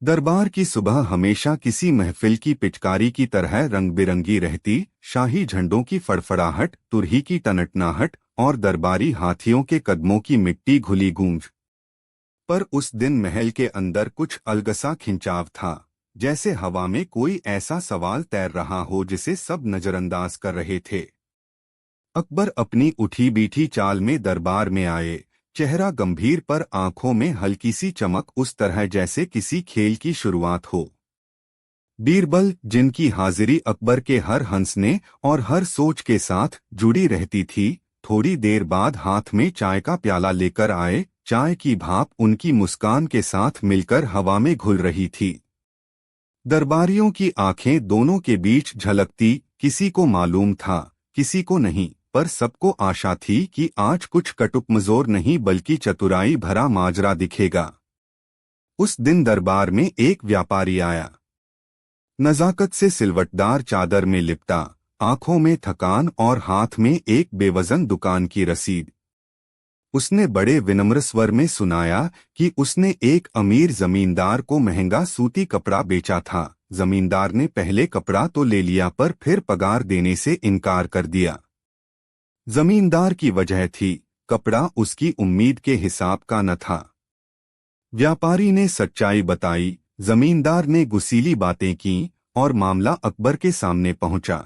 दरबार की सुबह हमेशा किसी महफिल की पिचकारी की तरह रंग बिरंगी रहती। शाही झंडों की फड़फड़ाहट, तुरही की टनटनाहट और दरबारी हाथियों के कदमों की मिट्टी घुली गूंज। पर उस दिन महल के अंदर कुछ अलगसा खिंचाव था, जैसे हवा में कोई ऐसा सवाल तैर रहा हो जिसे सब नजरअंदाज कर रहे थे। अकबर अपनी उठी बीठी चाल में दरबार में आए। चेहरा गंभीर पर आंखों में हल्की सी चमक, उस तरह जैसे किसी खेल की शुरुआत हो। बीरबल, जिनकी हाजिरी अकबर के हर हंसने और हर सोच के साथ जुड़ी रहती थी, थोड़ी देर बाद हाथ में चाय का प्याला लेकर आए। चाय की भाप उनकी मुस्कान के साथ मिलकर हवा में घुल रही थी। दरबारियों की आंखें दोनों के बीच झलकती। किसी को मालूम था, किसी को नहीं, पर सबको आशा थी कि आज कुछ कटुकमजोर नहीं बल्कि चतुराई भरा माजरा दिखेगा। उस दिन दरबार में एक व्यापारी आया, नजाकत से सिलवटदार चादर में लिपटा, आंखों में थकान और हाथ में एक बेवजन दुकान की रसीद। उसने बड़े विनम्र स्वर में सुनाया कि उसने एक अमीर जमींदार को महंगा सूती कपड़ा बेचा था। जमींदार ने पहले कपड़ा तो ले लिया, पर फिर पगार देने से इनकार कर दिया। जमींदार की वजह थी, कपड़ा उसकी उम्मीद के हिसाब का न था। व्यापारी ने सच्चाई बताई, जमींदार ने गुस्सीली बातें की और मामला अकबर के सामने पहुंचा।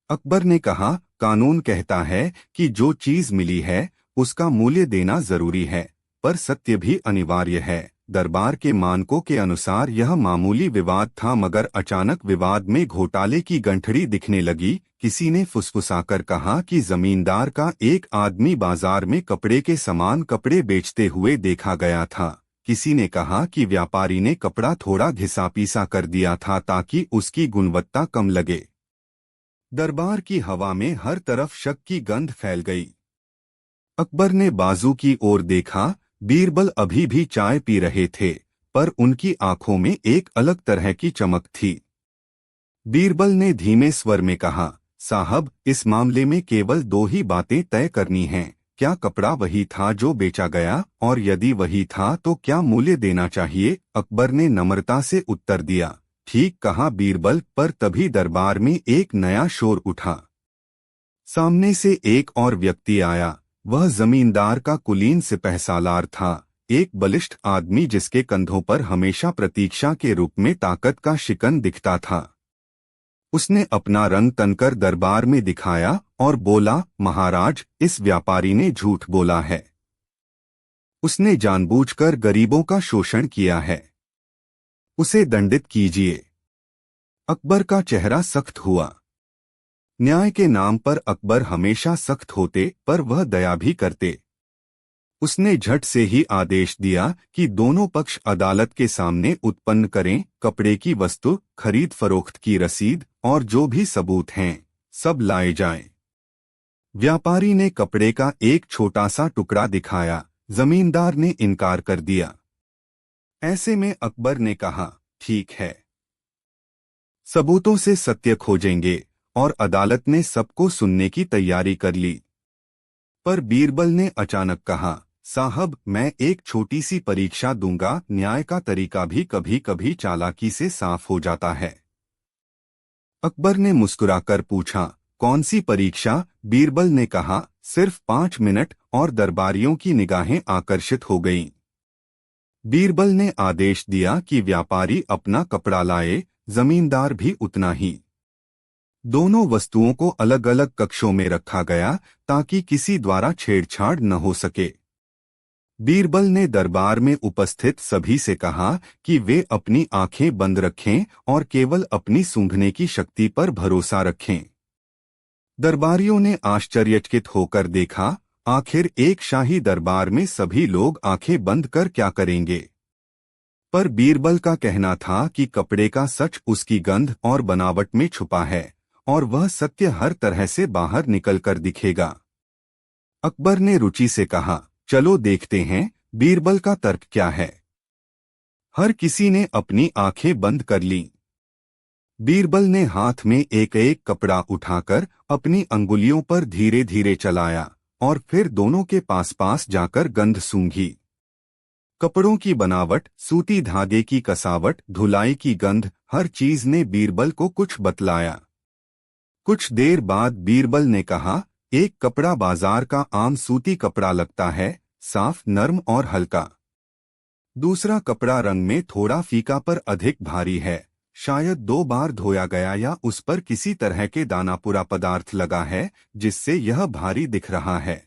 अकबर ने कहा, कानून कहता है कि जो चीज मिली है उसका मूल्य देना जरूरी है, पर सत्य भी अनिवार्य है। दरबार के मानकों के अनुसार यह मामूली विवाद था, मगर अचानक विवाद में घोटाले की गंठड़ी दिखने लगी। किसी ने फुसफुसाकर कहा कि जमींदार का एक आदमी बाजार में कपड़े के समान कपड़े बेचते हुए देखा गया था। किसी ने कहा कि व्यापारी ने कपड़ा थोड़ा घिसा पीसा कर दिया था ताकि उसकी गुणवत्ता कम लगे। दरबार की हवा में हर तरफ शक की गंध फैल गई। अकबर ने बाजू की ओर देखा। बीरबल अभी भी चाय पी रहे थे, पर उनकी आंखों में एक अलग तरह की चमक थी। बीरबल ने धीमे स्वर में कहा, साहब, इस मामले में केवल दो ही बातें तय करनी हैं। क्या कपड़ा वही था जो बेचा गया, और यदि वही था तो क्या मूल्य देना चाहिए? अकबर ने नम्रता से उत्तर दिया, ठीक कहा बीरबल। पर तभी दरबार में एक नया शोर उठा। सामने से एक और व्यक्ति आया। वह जमींदार का कुलीन सिपहसालार था, एक बलिष्ठ आदमी जिसके कंधों पर हमेशा प्रतीक्षा के रूप में ताकत का शिकन दिखता था। उसने अपना रंग तनकर दरबार में दिखाया और बोला, महाराज, इस व्यापारी ने झूठ बोला है। उसने जानबूझकर गरीबों का शोषण किया है। उसे दंडित कीजिए। अकबर का चेहरा सख्त हुआ। न्याय के नाम पर अकबर हमेशा सख्त होते, पर वह दया भी करते। उसने झट से ही आदेश दिया कि दोनों पक्ष अदालत के सामने उत्पन्न करें। कपड़े की वस्तु, खरीद फरोख्त की रसीद और जो भी सबूत हैं, सब लाए जाएं। व्यापारी ने कपड़े का एक छोटा सा टुकड़ा दिखाया। जमींदार ने इनकार कर दिया। ऐसे में अकबर ने कहा, ठीक है, सबूतों से सत्य खोजेंगे। और अदालत ने सबको सुनने की तैयारी कर ली। पर बीरबल ने अचानक कहा, साहब, मैं एक छोटी सी परीक्षा दूंगा। न्याय का तरीका भी कभी कभी चालाकी से साफ हो जाता है। अकबर ने मुस्कुराकर पूछा, कौन सी परीक्षा? बीरबल ने कहा, सिर्फ 5 मिनट। और दरबारियों की निगाहें आकर्षित हो गईं। बीरबल ने आदेश दिया कि व्यापारी अपना कपड़ा लाए, जमींदार भी उतना ही। दोनों वस्तुओं को अलग अलग कक्षों में रखा गया ताकि किसी द्वारा छेड़छाड़ न हो सके। बीरबल ने दरबार में उपस्थित सभी से कहा कि वे अपनी आंखें बंद रखें और केवल अपनी सूंघने की शक्ति पर भरोसा रखें। दरबारियों ने आश्चर्यचकित होकर देखा, आखिर एक शाही दरबार में सभी लोग आंखें बंद कर क्या करेंगे? पर बीरबल का कहना था कि कपड़े का सच उसकी गंध और बनावट में छुपा है, और वह सत्य हर तरह से बाहर निकलकर दिखेगा। अकबर ने रुचि से कहा, चलो देखते हैं, बीरबल का तर्क क्या है। हर किसी ने अपनी आंखें बंद कर लीं। बीरबल ने हाथ में एक एक कपड़ा उठाकर अपनी अंगुलियों पर धीरे धीरे चलाया और फिर दोनों के पास पास जाकर गंध सूंघी। कपड़ों की बनावट, सूती धागे की कसावट, धुलाई की गंध, हर चीज ने बीरबल को कुछ बतलाया। कुछ देर बाद बीरबल ने कहा, एक कपड़ा बाजार का आम सूती कपड़ा लगता है, साफ, नर्म और हल्का। दूसरा कपड़ा रंग में थोड़ा फीका पर अधिक भारी है, शायद 2 बार धोया गया या उस पर किसी तरह के दानापुरा पदार्थ लगा है, जिससे यह भारी दिख रहा है।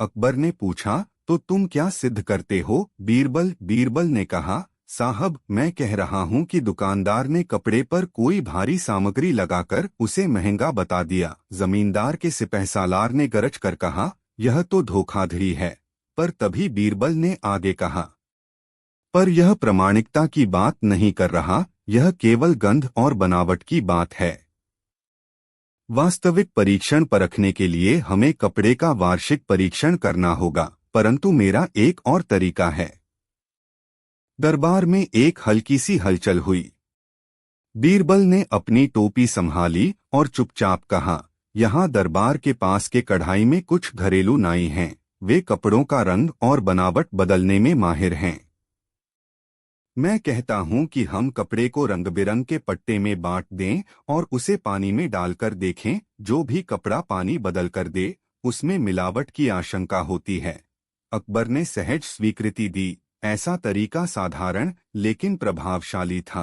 अकबर ने पूछा, तो तुम क्या सिद्ध करते हो? बीरबल ने कहा, साहब, मैं कह रहा हूँ कि दुकानदार ने कपड़े पर कोई भारी सामग्री लगाकर उसे महंगा बता दिया। जमींदार के सिपहसालार ने गरज कर कहा, यह तो धोखाधड़ी है। पर तभी बीरबल ने आगे कहा, पर यह प्रामाणिकता की बात नहीं कर रहा, यह केवल गंध और बनावट की बात है। वास्तविक परीक्षण परखने के लिए हमें कपड़े का वार्षिक परीक्षण करना होगा, परंतु मेरा एक और तरीका है। दरबार में एक हल्की सी हलचल हुई। बीरबल ने अपनी टोपी संभाली और चुपचाप कहा, यहाँ दरबार के पास के कढ़ाई में कुछ घरेलू नाई हैं, वे कपड़ों का रंग और बनावट बदलने में माहिर हैं। मैं कहता हूँ कि हम कपड़े को रंग बिरंग के पट्टे में बांट दें और उसे पानी में डालकर देखें, जो भी कपड़ा पानी बदल कर दे, उसमें मिलावट की आशंका होती है। अकबर ने सहज स्वीकृति दी। ऐसा तरीका साधारण लेकिन प्रभावशाली था।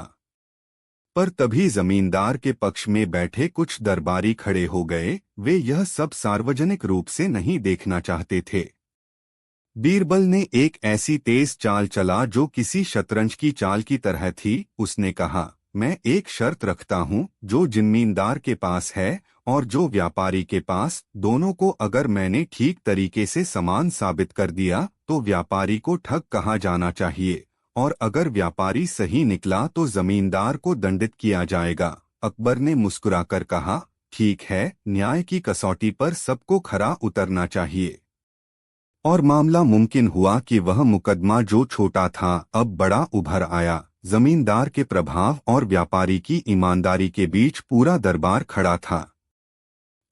पर तभी जमींदार के पक्ष में बैठे कुछ दरबारी खड़े हो गए। वे यह सब सार्वजनिक रूप से नहीं देखना चाहते थे। बीरबल ने एक ऐसी तेज चाल चला जो किसी शतरंज की चाल की तरह थी। उसने कहा, मैं एक शर्त रखता हूँ, जो जमींदार के पास है और जो व्यापारी के पास, दोनों को अगर मैंने ठीक तरीके से समान साबित कर दिया तो व्यापारी को ठग कहा जाना चाहिए, और अगर व्यापारी सही निकला तो जमींदार को दंडित किया जाएगा। अकबर ने मुस्कुराकर कहा, ठीक है, न्याय की कसौटी पर सबको खरा उतरना चाहिए। और मामला मुमकिन हुआ कि वह मुकदमा जो छोटा था अब बड़ा उभर आया। जमींदार के प्रभाव और व्यापारी की ईमानदारी के बीच पूरा दरबार खड़ा था।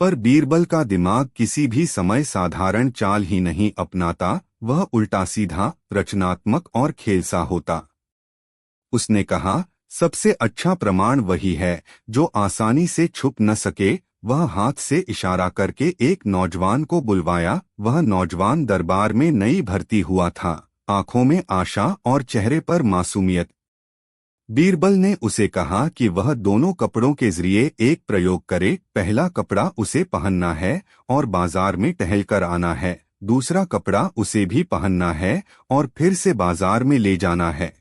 पर बीरबल का दिमाग किसी भी समय साधारण चाल ही नहीं अपनाता, वह उल्टा सीधा, रचनात्मक और खेलसा होता। उसने कहा, सबसे अच्छा प्रमाण वही है जो आसानी से छुप न सके। वह हाथ से इशारा करके एक नौजवान को बुलवाया। वह नौजवान दरबार में नई भर्ती हुआ था, आंखों में आशा और चेहरे पर मासूमियत। बीरबल ने उसे कहा कि वह दोनों कपड़ों के जरिए एक प्रयोग करे। पहला कपड़ा उसे पहनना है और बाजार में टहलकर आना है, दूसरा कपड़ा उसे भी पहनना है और फिर से बाजार में ले जाना है।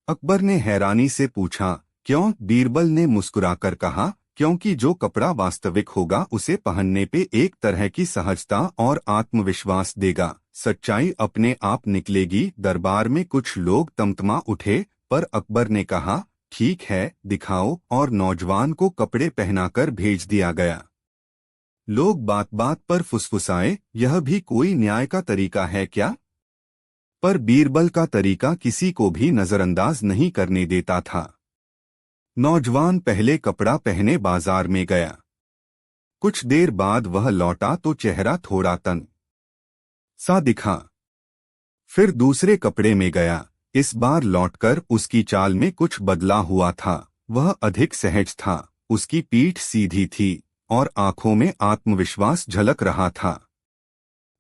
अकबर ने हैरानी से पूछा, क्यों? बीरबल ने मुस्कुराकर कहा, क्योंकि जो कपड़ा वास्तविक होगा उसे पहनने पे एक तरह की सहजता और आत्मविश्वास देगा। सच्चाई अपने आप निकलेगी। दरबार में कुछ लोग तमतमा उठे, पर अकबर ने कहा, ठीक है, दिखाओ, और नौजवान को कपड़े पहनाकर भेज दिया गया। लोग बात बात पर फुसफुसाए, यह भी कोई न्याय का तरीका है क्या? पर बीरबल का तरीका किसी को भी नजरअंदाज नहीं करने देता था। नौजवान पहले कपड़ा पहने बाजार में गया। कुछ देर बाद वह लौटा तो चेहरा थोड़ा तन सा दिखा। फिर दूसरे कपड़े में गया। इस बार लौटकर उसकी चाल में कुछ बदला हुआ था। वह अधिक सहज था, उसकी पीठ सीधी थी और आंखों में आत्मविश्वास झलक रहा था।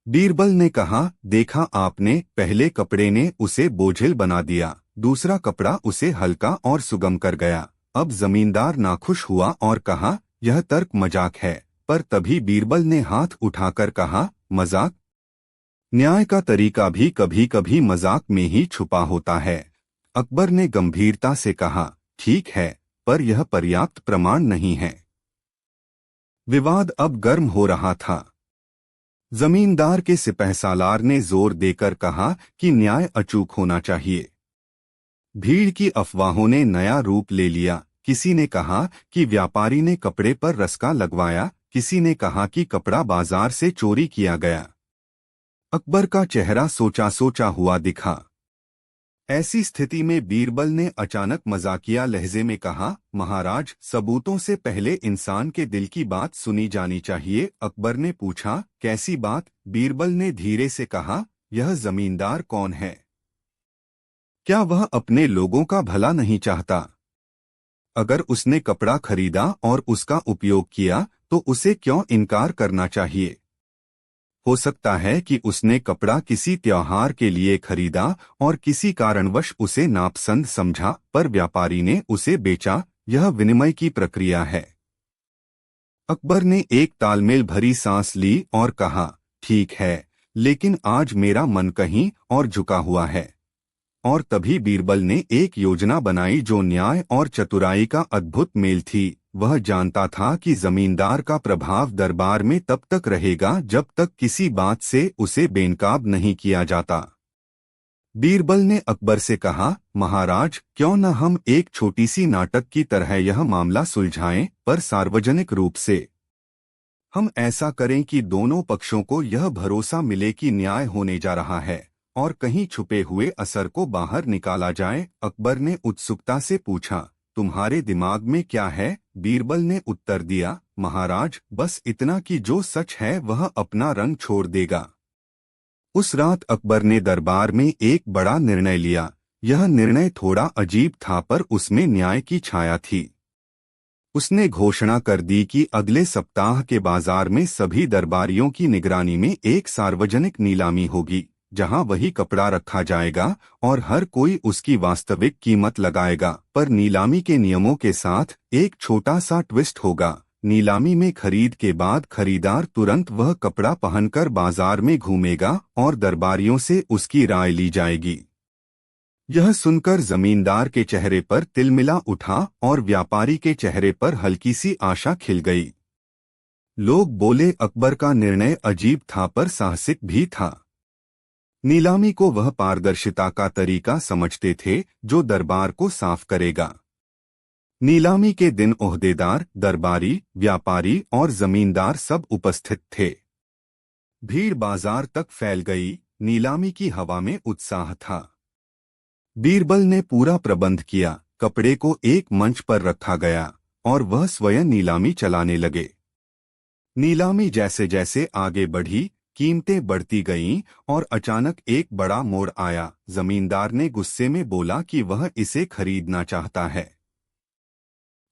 बीरबल ने कहा, देखा आपने, पहले कपड़े ने उसे बोझिल बना दिया, दूसरा कपड़ा उसे हल्का और सुगम कर गया। अब जमींदार नाखुश हुआ और कहा, यह तर्क मजाक है। पर तभी बीरबल ने हाथ उठाकर कहा, मजाक? न्याय का तरीका भी कभी कभी मजाक में ही छुपा होता है। अकबर ने गंभीरता से कहा, ठीक है, पर यह पर्याप्त प्रमाण नहीं है। विवाद अब गर्म हो रहा था। जमींदार के सिपहसालार ने जोर देकर कहा कि न्याय अचूक होना चाहिए। भीड़ की अफवाहों ने नया रूप ले लिया। किसी ने कहा कि व्यापारी ने कपड़े पर रस्का लगवाया, किसी ने कहा कि कपड़ा बाजार से चोरी किया गया। अकबर का चेहरा सोचा सोचा हुआ दिखा। ऐसी स्थिति में बीरबल ने अचानक मजाकिया लहजे में कहा, महाराज, सबूतों से पहले इंसान के दिल की बात सुनी जानी चाहिए। अकबर ने पूछा, कैसी बात? बीरबल ने धीरे से कहा, यह जमींदार कौन है? क्या वह अपने लोगों का भला नहीं चाहता? अगर उसने कपड़ा खरीदा और उसका उपयोग किया तो उसे क्यों इनकार करना चाहिए? हो सकता है कि उसने कपड़ा किसी त्योहार के लिए खरीदा और किसी कारणवश उसे नापसंद समझा, पर व्यापारी ने उसे बेचा। यह विनिमय की प्रक्रिया है। अकबर ने एक तालमेल भरी सांस ली और कहा, ठीक है, लेकिन आज मेरा मन कहीं और झुका हुआ है। और तभी बीरबल ने एक योजना बनाई जो न्याय और चतुराई का अद्भुत मेल थी। वह जानता था कि जमींदार का प्रभाव दरबार में तब तक रहेगा जब तक किसी बात से उसे बेनकाब नहीं किया जाता। बीरबल ने अकबर से कहा, महाराज, क्यों न हम एक छोटी सी नाटक की तरह यह मामला सुलझाएं, पर सार्वजनिक रूप से। हम ऐसा करें कि दोनों पक्षों को यह भरोसा मिले कि न्याय होने जा रहा है और कहीं छुपे हुए असर को बाहर निकाला जाए। अकबर ने उत्सुकता से पूछा, तुम्हारे दिमाग में क्या है? बीरबल ने उत्तर दिया, महाराज, बस इतना कि जो सच है वह अपना रंग छोड़ देगा। उस रात अकबर ने दरबार में एक बड़ा निर्णय लिया। यह निर्णय थोड़ा अजीब था, पर उसमें न्याय की छाया थी। उसने घोषणा कर दी कि अगले सप्ताह के बाजार में सभी दरबारियों की निगरानी में एक सार्वजनिक नीलामी होगी, जहां वही कपड़ा रखा जाएगा और हर कोई उसकी वास्तविक कीमत लगाएगा। पर नीलामी के नियमों के साथ एक छोटा सा ट्विस्ट होगा। नीलामी में खरीद के बाद खरीदार तुरंत वह कपड़ा पहनकर बाजार में घूमेगा और दरबारियों से उसकी राय ली जाएगी। यह सुनकर जमींदार के चेहरे पर तिलमिला उठा और व्यापारी के चेहरे पर हल्की सी आशा खिल गई। लोग बोले, अकबर का निर्णय अजीब था पर साहसिक भी था। नीलामी को वह पारदर्शिता का तरीका समझते थे जो दरबार को साफ करेगा। नीलामी के दिन ओहदेदार, दरबारी, व्यापारी और जमींदार सब उपस्थित थे। भीड़ बाजार तक फैल गई। नीलामी की हवा में उत्साह था। बीरबल ने पूरा प्रबंध किया। कपड़े को एक मंच पर रखा गया और वह स्वयं नीलामी चलाने लगे। नीलामी जैसे जैसे आगे बढ़ी, कीमतें बढ़ती गईं और अचानक एक बड़ा मोड़ आया। जमींदार ने गुस्से में बोला कि वह इसे खरीदना चाहता है।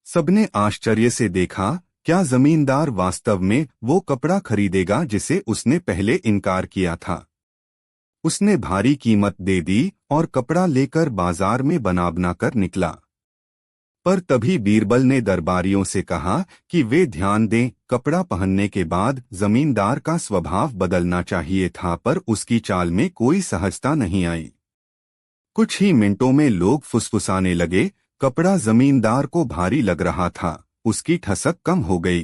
सबने आश्चर्य से देखा, क्या जमींदार वास्तव में वो कपड़ा खरीदेगा जिसे उसने पहले इनकार किया था? उसने भारी कीमत दे दी और कपड़ा लेकर बाजार में बनाबना कर निकला। पर तभी बीरबल ने दरबारियों से कहा कि वे ध्यान दें, कपड़ा पहनने के बाद जमींदार का स्वभाव बदलना चाहिए था, पर उसकी चाल में कोई सहजता नहीं आई। कुछ ही मिनटों में लोग फुसफुसाने लगे। कपड़ा जमींदार को भारी लग रहा था, उसकी ठसक कम हो गई।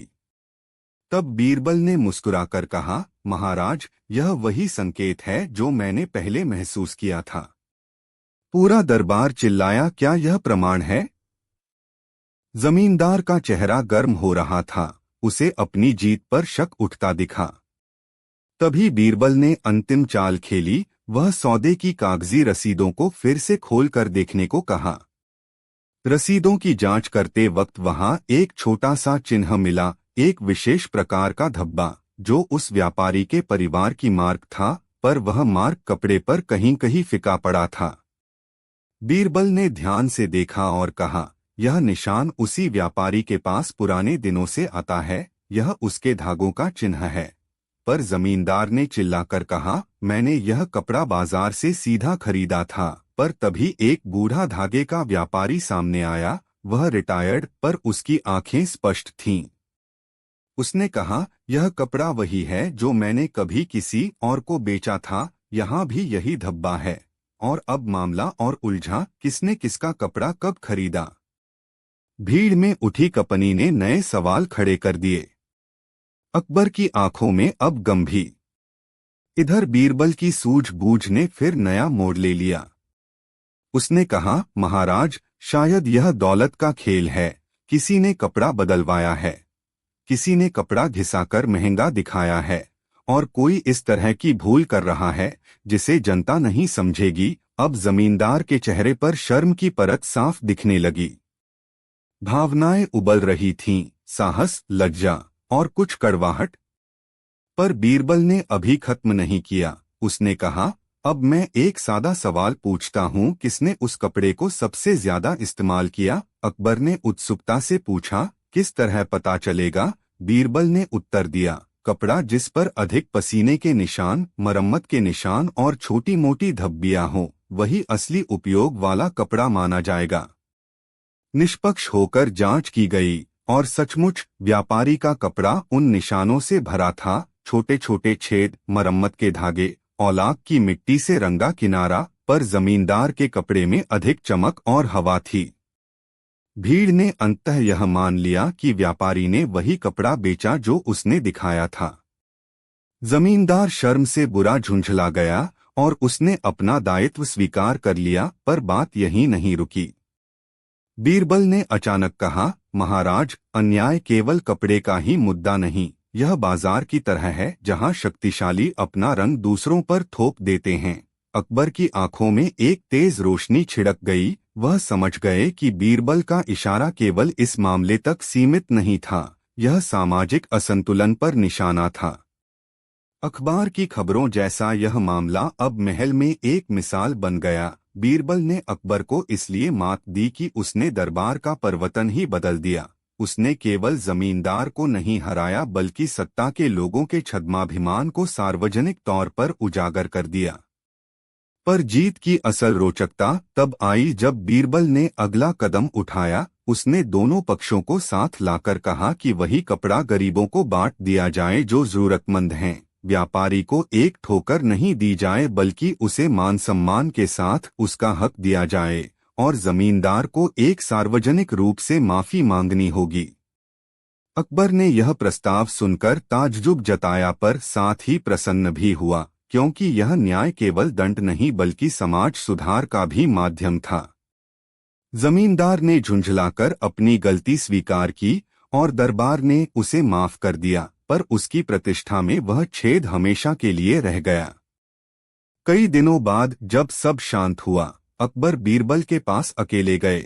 तब बीरबल ने मुस्कुराकर कहा, महाराज, यह वही संकेत है जो मैंने पहले महसूस किया था। पूरा दरबार चिल्लाया, क्या यह प्रमाण है? जमींदार का चेहरा गर्म हो रहा था। उसे अपनी जीत पर शक उठता दिखा। तभी बीरबल ने अंतिम चाल खेली। वह सौदे की कागजी रसीदों को फिर से खोलकर देखने को कहा। रसीदों की जांच करते वक्त वहां एक छोटा सा चिन्ह मिला, एक विशेष प्रकार का धब्बा जो उस व्यापारी के परिवार की मार्क था, पर वह मार्क कपड़े पर कहीं कहीं फिका पड़ा था। बीरबल ने ध्यान से देखा और कहा, यह निशान उसी व्यापारी के पास पुराने दिनों से आता है, यह उसके धागों का चिन्ह है। पर जमींदार ने चिल्लाकर कहा, मैंने यह कपड़ा बाजार से सीधा खरीदा था। पर तभी एक बूढ़ा धागे का व्यापारी सामने आया। वह रिटायर्ड, पर उसकी आंखें स्पष्ट थीं। उसने कहा, यह कपड़ा वही है जो मैंने कभी किसी और को बेचा था। यहाँ भी यही धब्बा है। और अब मामला और उलझा, किसने किसका कपड़ा कब खरीदा? भीड़ में उठी कपनी ने नए सवाल खड़े कर दिए। अकबर की आंखों में अब गंभीर। इधर बीरबल की सूझबूझ ने फिर नया मोड़ ले लिया। उसने कहा, महाराज, शायद यह दौलत का खेल है। किसी ने कपड़ा बदलवाया है, किसी ने कपड़ा घिसाकर महंगा दिखाया है, और कोई इस तरह की भूल कर रहा है जिसे जनता नहीं समझेगी। अब जमींदार के चेहरे पर शर्म की परत साफ दिखने लगी। भावनाएं उबल रही थीं, साहस, लज्जा और कुछ कड़वाहट। पर बीरबल ने अभी खत्म नहीं किया। उसने कहा, अब मैं एक सादा सवाल पूछता हूँ, किसने उस कपड़े को सबसे ज्यादा इस्तेमाल किया? अकबर ने उत्सुकता से पूछा। किस तरह पता चलेगा? बीरबल ने उत्तर दिया, कपड़ा जिस पर अधिक पसीने के निशान, मरम्मत के निशान और छोटी मोटी धब्बियां हों, वही असली उपयोग वाला कपड़ा माना जाएगा। निष्पक्ष होकर जांच की गई और सचमुच व्यापारी का कपड़ा उन निशानों से भरा था। छोटे छोटे छेद, मरम्मत के धागे, औलाक की मिट्टी से रंगा किनारा, पर जमींदार के कपड़े में अधिक चमक और हवा थी। भीड़ ने अंततः यह मान लिया कि व्यापारी ने वही कपड़ा बेचा जो उसने दिखाया था। जमींदार शर्म से बुरा झुंझला गया और उसने अपना दायित्व स्वीकार कर लिया, पर बात यहीं नहीं रुकी। बीरबल ने अचानक कहा, महाराज, अन्याय केवल कपड़े का ही मुद्दा नहीं, यह बाजार की तरह है जहां शक्तिशाली अपना रंग दूसरों पर थोप देते हैं। अकबर की आंखों में एक तेज रोशनी छिड़क गई। वह समझ गए कि बीरबल का इशारा केवल इस मामले तक सीमित नहीं था, यह सामाजिक असंतुलन पर निशाना था। अखबार की खबरों जैसा यह मामला अब महल में एक मिसाल बन गया। बीरबल ने अकबर को इसलिए मात दी कि उसने दरबार का परिवर्तन ही बदल दिया। उसने केवल जमींदार को नहीं हराया, बल्कि सत्ता के लोगों के छद्माभिमान को सार्वजनिक तौर पर उजागर कर दिया। पर जीत की असल रोचकता तब आई जब बीरबल ने अगला कदम उठाया। उसने दोनों पक्षों को साथ लाकर कहा कि वही कपड़ा गरीबों को बांट दिया जाए जो जरूरतमंद हैं। व्यापारी को एक ठोकर नहीं दी जाए, बल्कि उसे मान सम्मान के साथ उसका हक दिया जाए, और जमींदार को एक सार्वजनिक रूप से माफी मांगनी होगी। अकबर ने यह प्रस्ताव सुनकर ताज्जुब जताया, पर साथ ही प्रसन्न भी हुआ, क्योंकि यह न्याय केवल दंड नहीं बल्कि समाज सुधार का भी माध्यम था। जमींदार ने झुंझलाकर अपनी गलती स्वीकार की और दरबार ने उसे माफ कर दिया, पर उसकी प्रतिष्ठा में वह छेद हमेशा के लिए रह गया। कई दिनों बाद जब सब शांत हुआ, अकबर बीरबल के पास अकेले गए।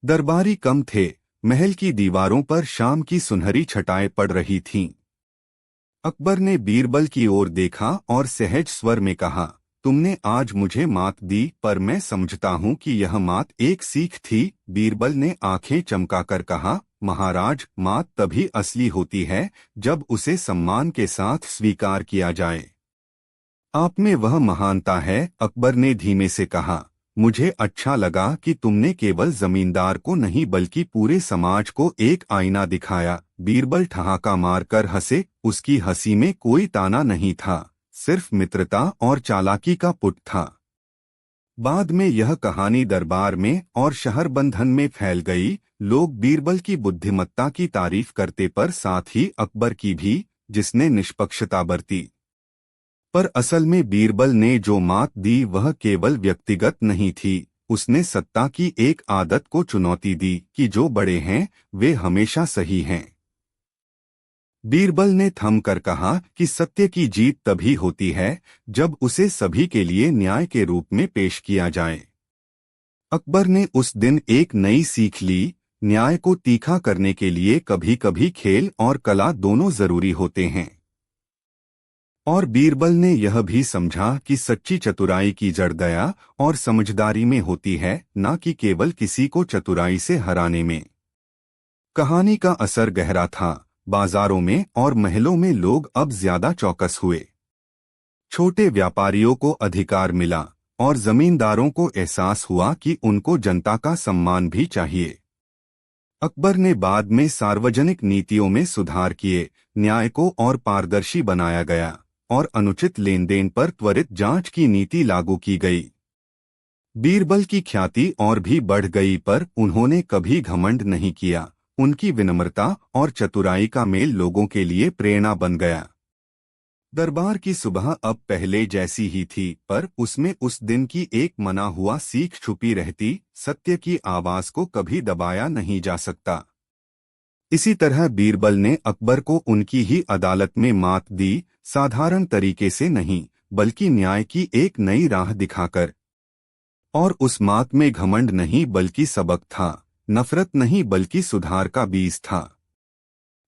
दरबारी कम थे। महल की दीवारों पर शाम की सुनहरी छटाएं पड़ रही थीं। अकबर ने बीरबल की ओर देखा और सहज स्वर में कहा, तुमने आज मुझे मात दी, पर मैं समझता हूँ कि यह मात एक सीख थी। बीरबल ने आंखें चमकाकर कहा, महाराज, मात तभी असली होती है जब उसे सम्मान के साथ स्वीकार किया जाए। आप में वह महानता है। अकबर ने धीमे से कहा, मुझे अच्छा लगा कि तुमने केवल जमींदार को नहीं बल्कि पूरे समाज को एक आईना दिखाया। बीरबल ठहाका मारकर हंसे। उसकी हंसी में कोई ताना नहीं था, सिर्फ मित्रता और चालाकी का पुट था। बाद में यह कहानी दरबार में और शहरबंधन में फैल गई। लोग बीरबल की बुद्धिमत्ता की तारीफ करते, पर साथ ही अकबर की भी, जिसने निष्पक्षता बरती। पर असल में बीरबल ने जो मात दी वह केवल व्यक्तिगत नहीं थी। उसने सत्ता की एक आदत को चुनौती दी कि जो बड़े हैं वे हमेशा सही हैं। बीरबल ने थम कर कहा कि सत्य की जीत तभी होती है जब उसे सभी के लिए न्याय के रूप में पेश किया जाए। अकबर ने उस दिन एक नई सीख ली। न्याय को तीखा करने के लिए कभी कभी खेल और कला दोनों जरूरी होते हैं। और बीरबल ने यह भी समझा कि सच्ची चतुराई की जड़ दया और समझदारी में होती है, न कि केवल किसी को चतुराई से हराने में। कहानी का असर गहरा था। बाजारों में और महलों में लोग अब ज्यादा चौकस हुए। छोटे व्यापारियों को अधिकार मिला और जमींदारों को एहसास हुआ कि उनको जनता का सम्मान भी चाहिए। अकबर ने बाद में सार्वजनिक नीतियों में सुधार किए, न्याय को और पारदर्शी बनाया गया और अनुचित लेन देन पर त्वरित जांच की नीति लागू की गई। बीरबल की ख्याति और भी बढ़ गई, पर उन्होंने कभी घमंड नहीं किया। उनकी विनम्रता और चतुराई का मेल लोगों के लिए प्रेरणा बन गया। दरबार की सुबह अब पहले जैसी ही थी, पर उसमें उस दिन की एक मना हुआ सीख छुपी रहती। सत्य की आवाज को कभी दबाया नहीं जा सकता। इसी तरह बीरबल ने अकबर को उनकी ही अदालत में मात दी, साधारण तरीके से नहीं बल्कि न्याय की एक नई राह दिखाकर। और उस मात में घमंड नहीं बल्कि सबक था, नफरत नहीं बल्कि सुधार का बीज था।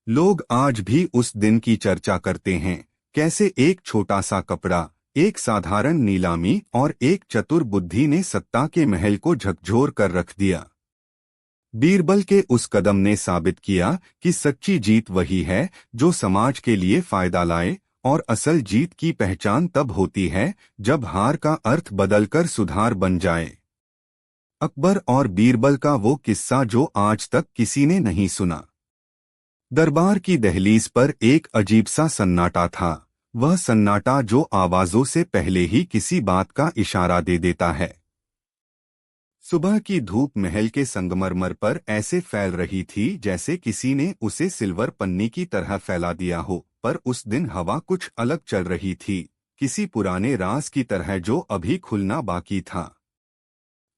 लोग आज भी उस दिन की चर्चा करते हैं, कैसे एक छोटा सा कपड़ा, एक साधारण नीलामी और एक चतुर बुद्धि ने सत्ता के महल को झकझोर कर रख दिया। बीरबल के उस कदम ने साबित किया कि सच्ची जीत वही है जो समाज के लिए फायदा लाए, और असल जीत की पहचान तब होती है जब हार का अर्थ बदलकर सुधार बन जाए। अकबर और बीरबल का वो किस्सा जो आज तक किसी ने नहीं सुना। दरबार की दहलीज पर एक अजीब सा सन्नाटा था, वह सन्नाटा जो आवाजों से पहले ही किसी बात का इशारा दे देता है। सुबह की धूप महल के संगमरमर पर ऐसे फैल रही थी जैसे किसी ने उसे सिल्वर पन्नी की तरह फैला दिया हो, पर उस दिन हवा कुछ अलग चल रही थी, किसी पुराने राज की तरह जो अभी खुलना बाकी था।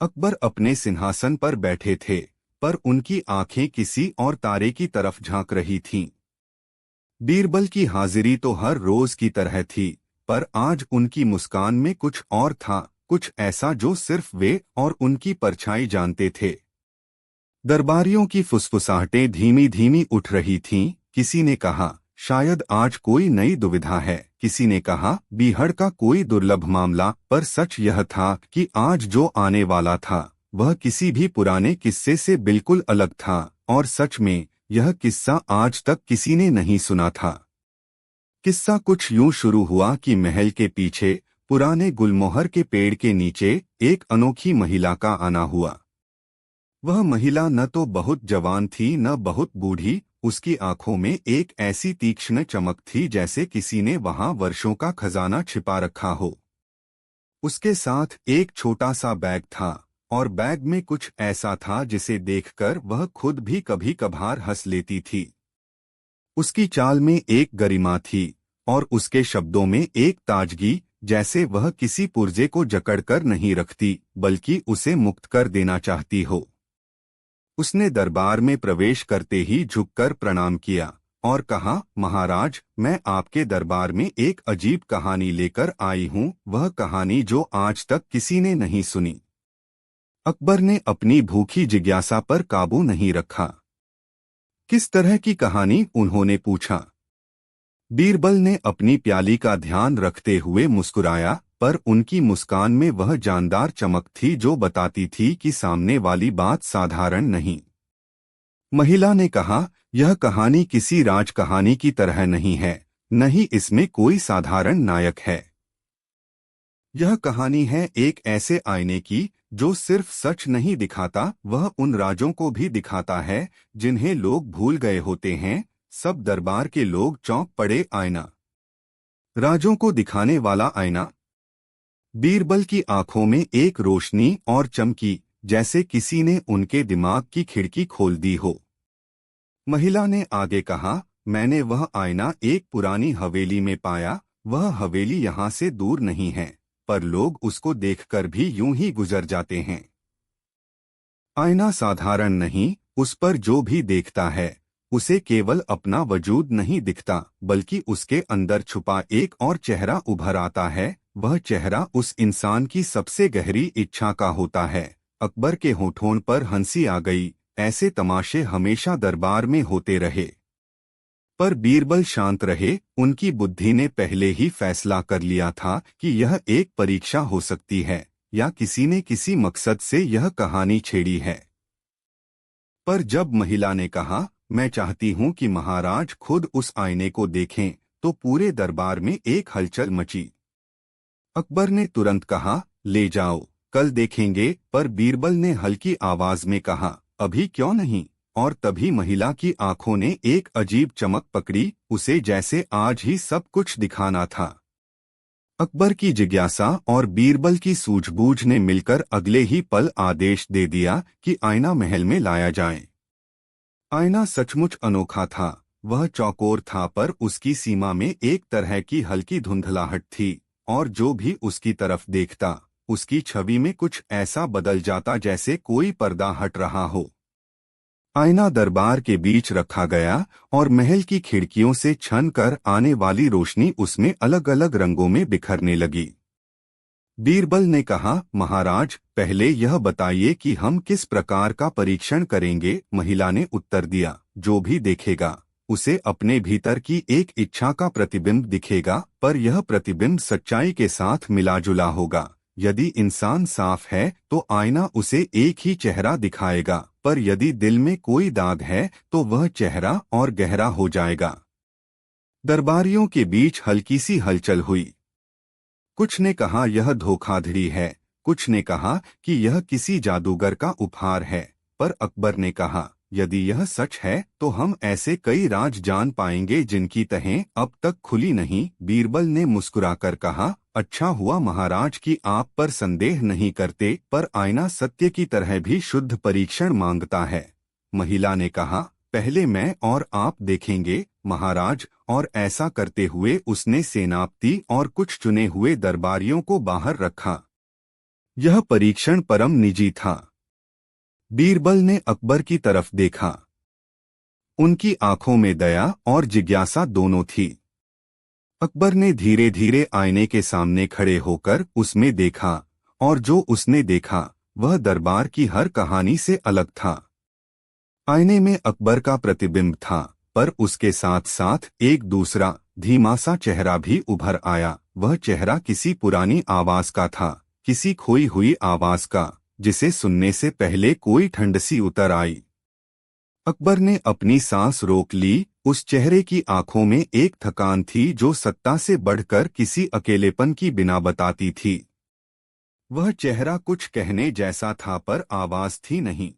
अकबर अपने सिंहासन पर बैठे थे, पर उनकी आंखें किसी और तारे की तरफ झांक रही थीं। बीरबल की हाजिरी तो हर रोज की तरह थी, पर आज उनकी मुस्कान में कुछ और था, कुछ ऐसा जो सिर्फ वे और उनकी परछाई जानते थे। दरबारियों की फुसफुसाहटें धीमी धीमी उठ रही थीं। किसी ने कहा, शायद आज कोई नई दुविधा है। किसी ने कहा, बीहड़ का कोई दुर्लभ मामला। पर सच यह था कि आज जो आने वाला था वह किसी भी पुराने किस्से से बिल्कुल अलग था, और सच में यह किस्सा आज तक किसी ने नहीं सुना था। किस्सा कुछ यूं शुरू हुआ कि महल के पीछे पुराने गुलमोहर के पेड़ के नीचे एक अनोखी महिला का आना हुआ। वह महिला न तो बहुत जवान थी न बहुत बूढ़ी, उसकी आंखों में एक ऐसी तीक्ष्ण चमक थी जैसे किसी ने वहां वर्षों का खजाना छिपा रखा हो। उसके साथ एक छोटा सा बैग था, और बैग में कुछ ऐसा था जिसे देखकर वह खुद भी कभी कभार हंस लेती थी। उसकी चाल में एक गरिमा थी, और उसके शब्दों में एक ताजगी, जैसे वह किसी पुर्जे को जकड़कर नहीं रखती बल्कि उसे मुक्त कर देना चाहती हो। उसने दरबार में प्रवेश करते ही झुककर प्रणाम किया और कहा, महाराज, मैं आपके दरबार में एक अजीब कहानी लेकर आई हूँ, वह कहानी जो आज तक किसी ने नहीं सुनी। अकबर ने अपनी भूखी जिज्ञासा पर काबू नहीं रखा। किस तरह की कहानी? उन्होंने पूछा। बीरबल ने अपनी प्याली का ध्यान रखते हुए मुस्कुराया, पर उनकी मुस्कान में वह जानदार चमक थी जो बताती थी कि सामने वाली बात साधारण नहीं। महिला ने कहा, यह कहानी किसी राज कहानी की तरह नहीं है, न ही इसमें कोई साधारण नायक है। यह कहानी है एक ऐसे आईने की जो सिर्फ सच नहीं दिखाता, वह उन राजों को भी दिखाता है जिन्हें लोग भूल गए होते हैं। सब दरबार के लोग चौंक पड़े। आईना? राजों को दिखाने आईना आईना? बीरबल की आंखों में एक रोशनी और चमकी, जैसे किसी ने उनके दिमाग की खिड़की खोल दी हो। महिला ने आगे कहा, मैंने वह आईना एक पुरानी हवेली में पाया। वह हवेली यहाँ से दूर नहीं है, पर लोग उसको देखकर भी यूं ही गुजर जाते हैं। आईना साधारण नहीं, उस पर जो भी देखता है उसे केवल अपना वजूद नहीं दिखता, बल्कि उसके अंदर छुपा एक और चेहरा उभर आता है। वह चेहरा उस इंसान की सबसे गहरी इच्छा का होता है। अकबर के होठों पर हंसी आ गई। ऐसे तमाशे हमेशा दरबार में होते रहे, पर बीरबल शांत रहे। उनकी बुद्धि ने पहले ही फैसला कर लिया था कि यह एक परीक्षा हो सकती है, या किसी ने किसी मकसद से यह कहानी छेड़ी है। पर जब महिला ने कहा, मैं चाहती हूं कि महाराज खुद उस आईने को देखें, तो पूरे दरबार में एक हलचल मची। अकबर ने तुरंत कहा, ले जाओ, कल देखेंगे। पर बीरबल ने हल्की आवाज में कहा, अभी क्यों नहीं? और तभी महिला की आंखों ने एक अजीब चमक पकड़ी, उसे जैसे आज ही सब कुछ दिखाना था। अकबर की जिज्ञासा और बीरबल की सूझबूझ ने मिलकर अगले ही पल आदेश दे दिया कि आईना महल में लाया जाए। आईना सचमुच अनोखा था। वह चौकोर था, पर उसकी सीमा में एक तरह की हल्की धुंधलाहट थी, और जो भी उसकी तरफ देखता उसकी छवि में कुछ ऐसा बदल जाता जैसे कोई पर्दा हट रहा हो। आईना दरबार के बीच रखा गया, और महल की खिड़कियों से छन कर आने वाली रोशनी उसमें अलग अलग रंगों में बिखरने लगी। बीरबल ने कहा, महाराज, पहले यह बताइए कि हम किस प्रकार का परीक्षण करेंगे? महिला ने उत्तर दिया, जो भी देखेगा उसे अपने भीतर की एक इच्छा का प्रतिबिंब दिखेगा, पर यह प्रतिबिंब सच्चाई के साथ मिला जुला होगा। यदि इंसान साफ है तो आईना उसे एक ही चेहरा दिखाएगा, पर यदि दिल में कोई दाग है तो वह चेहरा और गहरा हो जाएगा। दरबारियों के बीच हल्की सी हलचल हुई। कुछ ने कहा यह धोखाधड़ी है, कुछ ने कहा कि यह किसी जादूगर का उपहार है, पर अकबर ने कहा यदि यह सच है तो हम ऐसे कई राज जान पाएंगे जिनकी तहें अब तक खुली नहीं। बीरबल ने मुस्कुराकर कहा, अच्छा हुआ महाराज कि आप पर संदेह नहीं करते, पर आईना सत्य की तरह भी शुद्ध परीक्षण मांगता है। महिला ने कहा, पहले मैं और आप देखेंगे महाराज, और ऐसा करते हुए उसने सेनापति और कुछ चुने हुए दरबारियों को बाहर रखा। यह परीक्षण परम निजी था। बीरबल ने अकबर की तरफ देखा। उनकी आंखों में दया और जिज्ञासा दोनों थी। अकबर ने धीरे धीरे आईने के सामने खड़े होकर उसमें देखा, और जो उसने देखा वह दरबार की हर कहानी से अलग था। आईने में अकबर का प्रतिबिंब था, पर उसके साथ साथ एक दूसरा धीमा सा चेहरा भी उभर आया। वह चेहरा किसी पुरानी आवाज का था, किसी खोई हुई आवाज का, जिसे सुनने से पहले कोई ठंड सी उतर आई। अकबर ने अपनी सांस रोक ली। उस चेहरे की आंखों में एक थकान थी जो सत्ता से बढ़कर किसी अकेलेपन की बिना बताती थी। वह चेहरा कुछ कहने जैसा था, पर आवाज थी नहीं।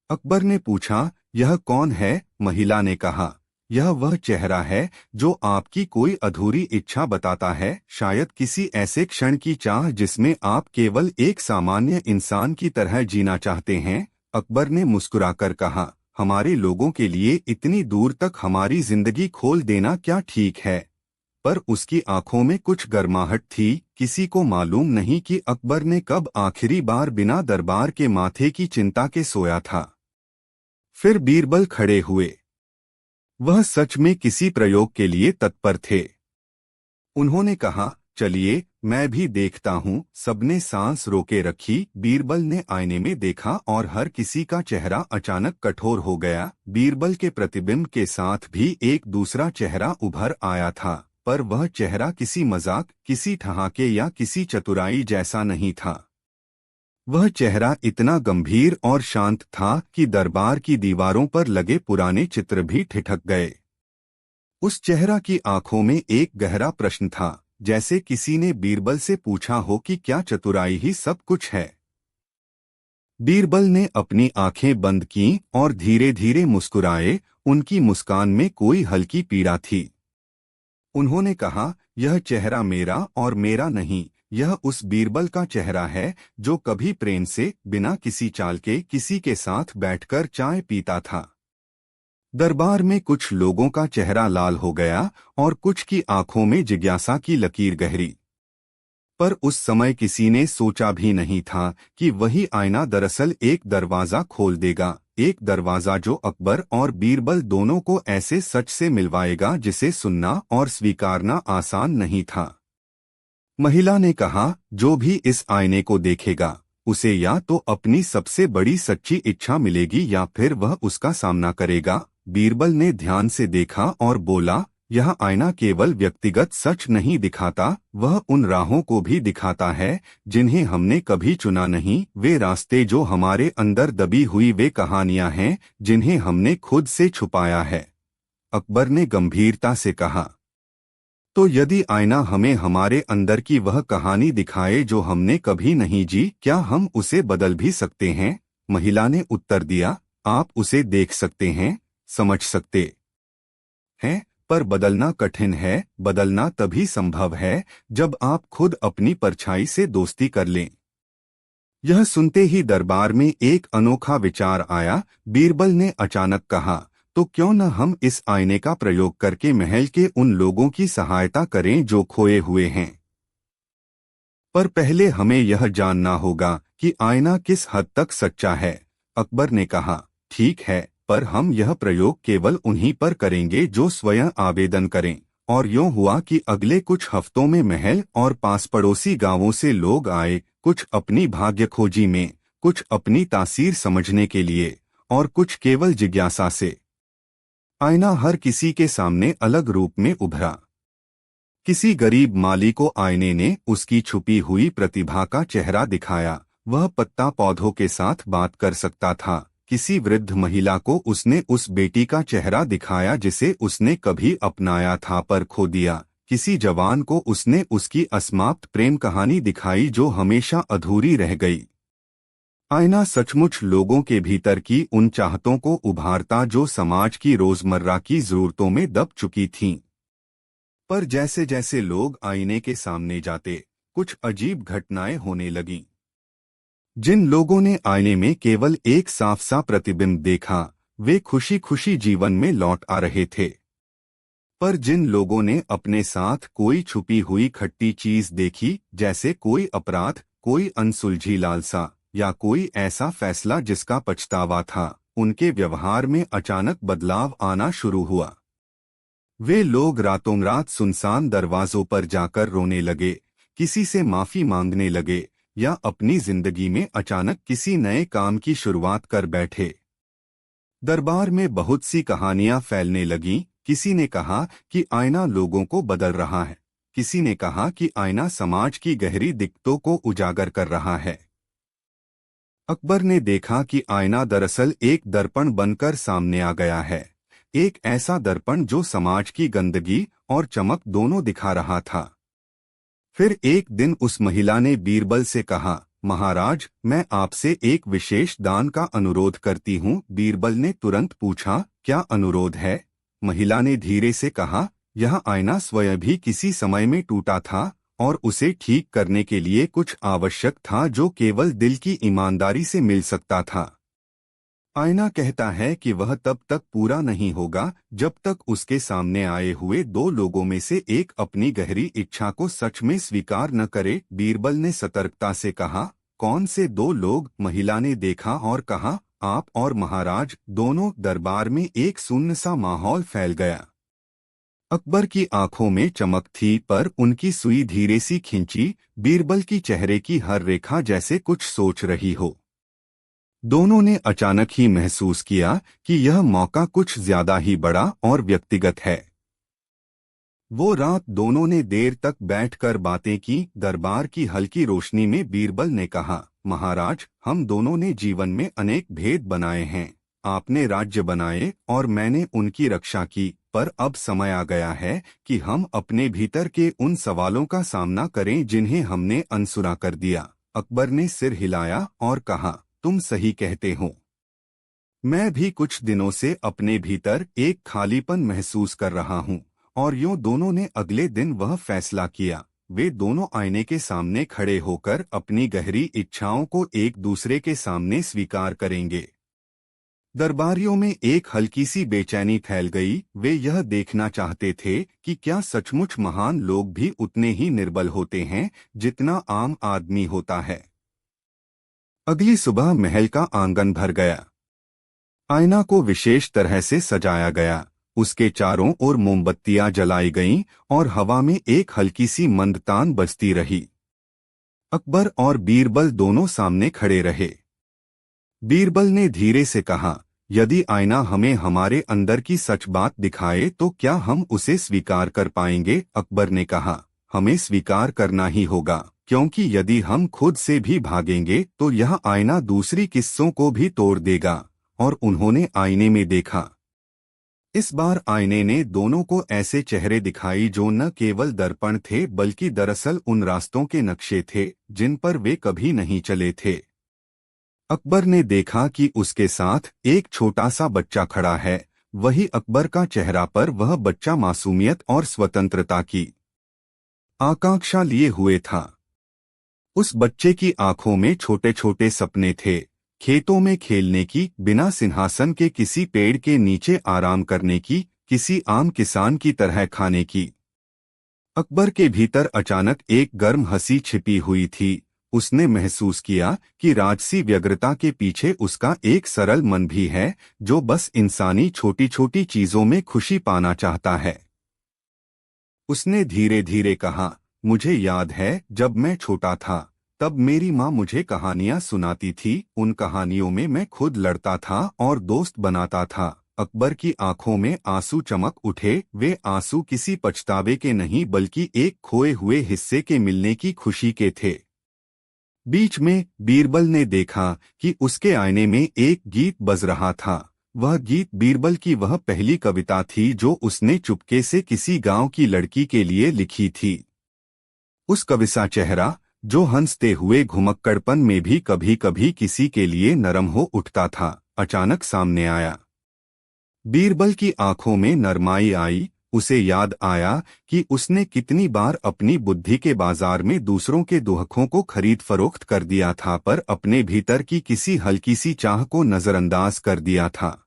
अकबर ने पूछा, यह कौन है? महिला ने कहा, यह वह चेहरा है जो आपकी कोई अधूरी इच्छा बताता है, शायद किसी ऐसे क्षण की चाह जिसमें आप केवल एक सामान्य इंसान की तरह जीना चाहते हैं। अकबर ने मुस्कुराकर कहा, हमारे लोगों के लिए इतनी दूर तक हमारी जिंदगी खोल देना क्या ठीक है? पर उसकी आंखों में कुछ गर्माहट थी। किसी को मालूम नहीं कि अकबर ने कब आखिरी बार बिना दरबार के माथे की चिंता के सोया था। फिर बीरबल खड़े हुए। वह सच में किसी प्रयोग के लिए तत्पर थे। उन्होंने कहा, चलिए मैं भी देखता हूँ। सबने सांस रोके रखी। बीरबल ने आईने में देखा और हर किसी का चेहरा अचानक कठोर हो गया। बीरबल के प्रतिबिंब के साथ भी एक दूसरा चेहरा उभर आया था, पर वह चेहरा किसी मजाक, किसी ठहाके या किसी चतुराई जैसा नहीं था। वह चेहरा इतना गंभीर और शांत था कि दरबार की दीवारों पर लगे पुराने चित्र भी ठिठक गए। उस चेहरा की आंखों में एक गहरा प्रश्न था, जैसे किसी ने बीरबल से पूछा हो कि क्या चतुराई ही सब कुछ है। बीरबल ने अपनी आंखें बंद कीं और धीरे धीरे मुस्कुराए। उनकी मुस्कान में कोई हल्की पीड़ा थी। उन्होंने कहा, यह चेहरा मेरा और मेरा नहीं, यह उस बीरबल का चेहरा है जो कभी प्रेम से, बिना किसी चाल के, किसी के साथ बैठकर चाय पीता था। दरबार में कुछ लोगों का चेहरा लाल हो गया और कुछ की आंखों में जिज्ञासा की लकीर गहरी। पर उस समय किसी ने सोचा भी नहीं था कि वही आईना दरअसल एक दरवाजा खोल देगा, एक दरवाजा जो अकबर और बीरबल दोनों को ऐसे सच से मिलवाएगा जिसे सुनना और स्वीकारना आसान नहीं था। महिला ने कहा, जो भी इस आईने को देखेगा उसे या तो अपनी सबसे बड़ी सच्ची इच्छा मिलेगी या फिर वह उसका सामना करेगा। बीरबल ने ध्यान से देखा और बोला, यह आईना केवल व्यक्तिगत सच नहीं दिखाता, वह उन राहों को भी दिखाता है जिन्हें हमने कभी चुना नहीं। वे रास्ते जो हमारे अंदर दबी हुई, वे कहानियां हैं जिन्हें हमने खुद से छुपाया है। अकबर ने गंभीरता से कहा, तो यदि आईना हमें हमारे अंदर की वह कहानी दिखाए जो हमने कभी नहीं जी, क्या हम उसे बदल भी सकते हैं? महिला ने उत्तर दिया, आप उसे देख सकते हैं, समझ सकते हैं, पर बदलना कठिन है। बदलना तभी संभव है जब आप खुद अपनी परछाई से दोस्ती कर लें। यह सुनते ही दरबार में एक अनोखा विचार आया। बीरबल ने अचानक कहा, तो क्यों न हम इस आईने का प्रयोग करके महल के उन लोगों की सहायता करें जो खोए हुए हैं। पर पहले हमें यह जानना होगा कि आईना किस हद तक सच्चा है। अकबर ने कहा, ठीक है, पर हम यह प्रयोग केवल उन्हीं पर करेंगे जो स्वयं आवेदन करें। और यूं हुआ कि अगले कुछ हफ्तों में महल और पास पड़ोसी गांवों से लोग आए, कुछ अपनी भाग्य खोजी में, कुछ अपनी तासीर समझने के लिए, और कुछ केवल जिज्ञासा से। आईना हर किसी के सामने अलग रूप में उभरा। किसी गरीब माली को आईने ने उसकी छुपी हुई प्रतिभा का चेहरा दिखाया। वह पत्ता पौधों के साथ बात कर सकता था। किसी वृद्ध महिला को उसने उस बेटी का चेहरा दिखाया जिसे उसने कभी अपनाया था पर खो दिया। किसी जवान को उसने उसकी असमाप्त प्रेम कहानी दिखाई जो हमेशा अधूरी रह गई। आईना सचमुच लोगों के भीतर की उन चाहतों को उभारता जो समाज की रोजमर्रा की जरूरतों में दब चुकी थीं। पर जैसे जैसे लोग आईने के सामने जाते, कुछ अजीब घटनाएं होने लगीं। जिन लोगों ने आईने में केवल एक साफ सा प्रतिबिंब देखा, वे खुशी खुशी जीवन में लौट आ रहे थे। पर जिन लोगों ने अपने साथ कोई छुपी हुई खट्टी चीज देखी, जैसे कोई अपराध, कोई अनसुलझी लालसा या कोई ऐसा फैसला जिसका पछतावा था, उनके व्यवहार में अचानक बदलाव आना शुरू हुआ। वे लोग रातों रात सुनसान दरवाजों पर जाकर रोने लगे, किसी से माफी मांगने लगे या अपनी जिंदगी में अचानक किसी नए काम की शुरुआत कर बैठे। दरबार में बहुत सी कहानियां फैलने लगीं। किसी ने कहा कि आईना लोगों को बदल रहा है, किसी ने कहा कि आईना समाज की गहरी दिक्कतों को उजागर कर रहा है। अकबर ने देखा कि आईना दरअसल एक दर्पण बनकर सामने आ गया है, एक ऐसा दर्पण जो समाज की गंदगी और चमक दोनों दिखा रहा था। फिर एक दिन उस महिला ने बीरबल से कहा, महाराज, मैं आपसे एक विशेष दान का अनुरोध करती हूँ। बीरबल ने तुरंत पूछा, क्या अनुरोध है? महिला ने धीरे से कहा, यह आईना स्वयं भी किसी समय में टूटा था और उसे ठीक करने के लिए कुछ आवश्यक था जो केवल दिल की ईमानदारी से मिल सकता था। आईना कहता है कि वह तब तक पूरा नहीं होगा जब तक उसके सामने आए हुए दो लोगों में से एक अपनी गहरी इच्छा को सच में स्वीकार न करे। बीरबल ने सतर्कता से कहा, कौन से दो लोग? महिला ने देखा और कहा, आप और महाराज। दोनों दरबार में एक सुन्न सा माहौल फैल गया। अकबर की आंखों में चमक थी पर उनकी सुई धीरे सी खिंची। बीरबल की चेहरे की हर रेखा जैसे कुछ सोच रही हो। दोनों ने अचानक ही महसूस किया कि यह मौका कुछ ज्यादा ही बड़ा और व्यक्तिगत है। वो रात दोनों ने देर तक बैठकर बातें की। दरबार की हल्की रोशनी में बीरबल ने कहा, महाराज, हम दोनों ने जीवन में अनेक भेद बनाए हैं। आपने राज्य बनाए और मैंने उनकी रक्षा की, पर अब समय आ गया है कि हम अपने भीतर के उन सवालों का सामना करें जिन्हें हमने अनसुना कर दिया। अकबर ने सिर हिलाया और कहा, तुम सही कहते हो। मैं भी कुछ दिनों से अपने भीतर एक खालीपन महसूस कर रहा हूँ। और यूं दोनों ने अगले दिन वह फैसला किया। वे दोनों आईने के सामने खड़े होकर अपनी गहरी इच्छाओं को एक दूसरे के सामने स्वीकार करेंगे। दरबारियों में एक हल्की सी बेचैनी फैल गई। वे यह देखना चाहते थे कि क्या सचमुच महान लोग भी उतने ही निर्बल होते हैं जितना आम आदमी होता है। अगली सुबह महल का आंगन भर गया। आईना को विशेष तरह से सजाया गया। उसके चारों ओर मोमबत्तियां जलाई गईं और हवा में एक हल्की सी मंद तान बजती रही। अकबर और बीरबल दोनों सामने खड़े रहे। बीरबल ने धीरे से कहा, यदि आईना हमें हमारे अंदर की सच बात दिखाए तो क्या हम उसे स्वीकार कर पाएंगे? अकबर ने कहा, हमें स्वीकार करना ही होगा, क्योंकि यदि हम खुद से भी भागेंगे तो यह आईना दूसरी किस्सों को भी तोड़ देगा। और उन्होंने आईने में देखा। इस बार आईने ने दोनों को ऐसे चेहरे दिखाई जो न केवल दर्पण थे बल्कि दरअसल उन रास्तों के नक्शे थे जिन पर वे कभी नहीं चले थे। अकबर ने देखा कि उसके साथ एक छोटा सा बच्चा खड़ा है। वही अकबर का चेहरा, पर वह बच्चा मासूमियत और स्वतंत्रता की आकांक्षा लिए हुए था। उस बच्चे की आंखों में छोटे छोटे सपने थे, खेतों में खेलने की, बिना सिंहासन के किसी पेड़ के नीचे आराम करने की, किसी आम किसान की तरह खाने की। अकबर के भीतर अचानक एक गर्म हंसी छिपी हुई थी। उसने महसूस किया कि राजसी व्यग्रता के पीछे उसका एक सरल मन भी है जो बस इंसानी छोटी छोटी चीजों में खुशी पाना चाहता है। उसने धीरे धीरे कहा, मुझे याद है जब मैं छोटा था तब मेरी माँ मुझे कहानियां सुनाती थी। उन कहानियों में मैं खुद लड़ता था और दोस्त बनाता था। अकबर की आंखों में आंसू चमक उठे। वे आंसू किसी पछतावे के नहीं बल्कि एक खोए हुए हिस्से के मिलने की खुशी के थे। बीच में बीरबल ने देखा कि उसके आईने में एक गीत बज रहा था। वह गीत बीरबल की वह पहली कविता थी जो उसने चुपके से किसी गांव की लड़की के लिए लिखी थी। उस कविता चेहरा जो हंसते हुए घुमक्कड़पन में भी कभी कभी किसी के लिए नरम हो उठता था, अचानक सामने आया। बीरबल की आंखों में नरमाई आई। उसे याद आया कि उसने कितनी बार अपनी बुद्धि के बाजार में दूसरों के दुहकों को खरीद फरोख्त कर दिया था, पर अपने भीतर की किसी हल्की सी चाह को नजरअंदाज कर दिया था।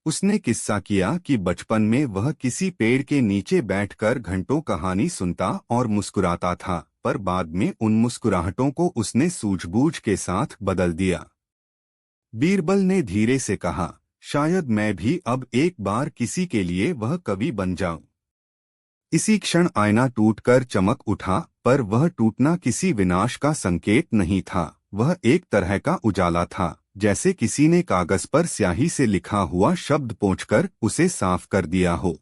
उसने किस्सा किया कि बचपन में वह किसी पेड़ के नीचे बैठकर घंटों कहानी सुनता और मुस्कुराता था, पर बाद में उन मुस्कुराहटों को उसने सूझबूझ के साथ बदल दिया। बीरबल ने धीरे से कहा, शायद मैं भी अब एक बार किसी के लिए वह कवि बन जाऊं। इसी क्षण आईना टूटकर चमक उठा, पर वह टूटना किसी विनाश का संकेत नहीं था। वह एक तरह का उजाला था, जैसे किसी ने कागज पर स्याही से लिखा हुआ शब्द पोंछकर उसे साफ कर दिया हो।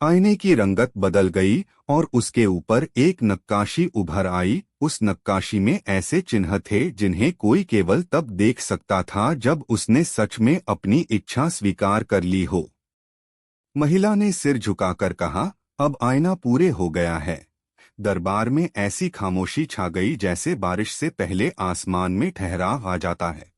आईने की रंगत बदल गई और उसके ऊपर एक नक्काशी उभर आई। उस नक्काशी में ऐसे चिन्ह थे जिन्हें कोई केवल तब देख सकता था जब उसने सच में अपनी इच्छा स्वीकार कर ली हो। महिला ने सिर झुकाकर कहा, अब आईना पूरे हो गया है। दरबार में ऐसी खामोशी छा गई जैसे बारिश से पहले आसमान में ठहराव आ जाता है।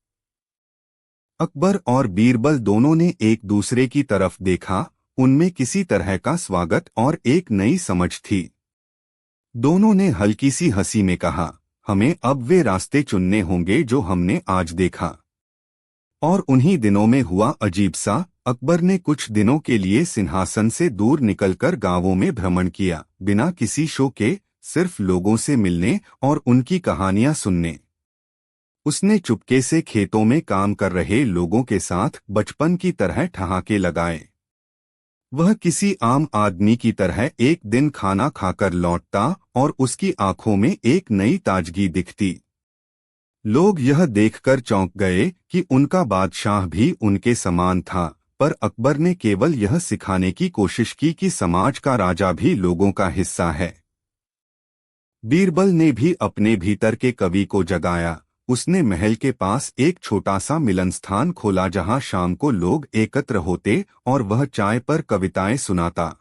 अकबर और बीरबल दोनों ने एक दूसरे की तरफ देखा। उनमें किसी तरह का स्वागत और एक नई समझ थी। दोनों ने हल्की सी हंसी में कहा, हमें अब वे रास्ते चुनने होंगे जो हमने आज देखा। और उन्हीं दिनों में हुआ अजीब सा। अकबर ने कुछ दिनों के लिए सिंहासन से दूर निकलकर गांवों में भ्रमण किया, बिना किसी शो के, सिर्फ लोगों से मिलने और उनकी कहानियां सुनने। उसने चुपके से खेतों में काम कर रहे लोगों के साथ बचपन की तरह ठहाके लगाए। वह किसी आम आदमी की तरह एक दिन खाना खाकर लौटता और उसकी आंखों में एक नई ताजगी दिखती। लोग यह देखकर चौंक गए कि उनका बादशाह भी उनके समान था, पर अकबर ने केवल यह सिखाने की कोशिश की कि समाज का राजा भी लोगों का हिस्सा है। बीरबल ने भी अपने भीतर के कवि को जगाया। उसने महल के पास एक छोटा सा मिलन स्थान खोला जहां शाम को लोग एकत्र होते और वह चाय पर कविताएं सुनाता।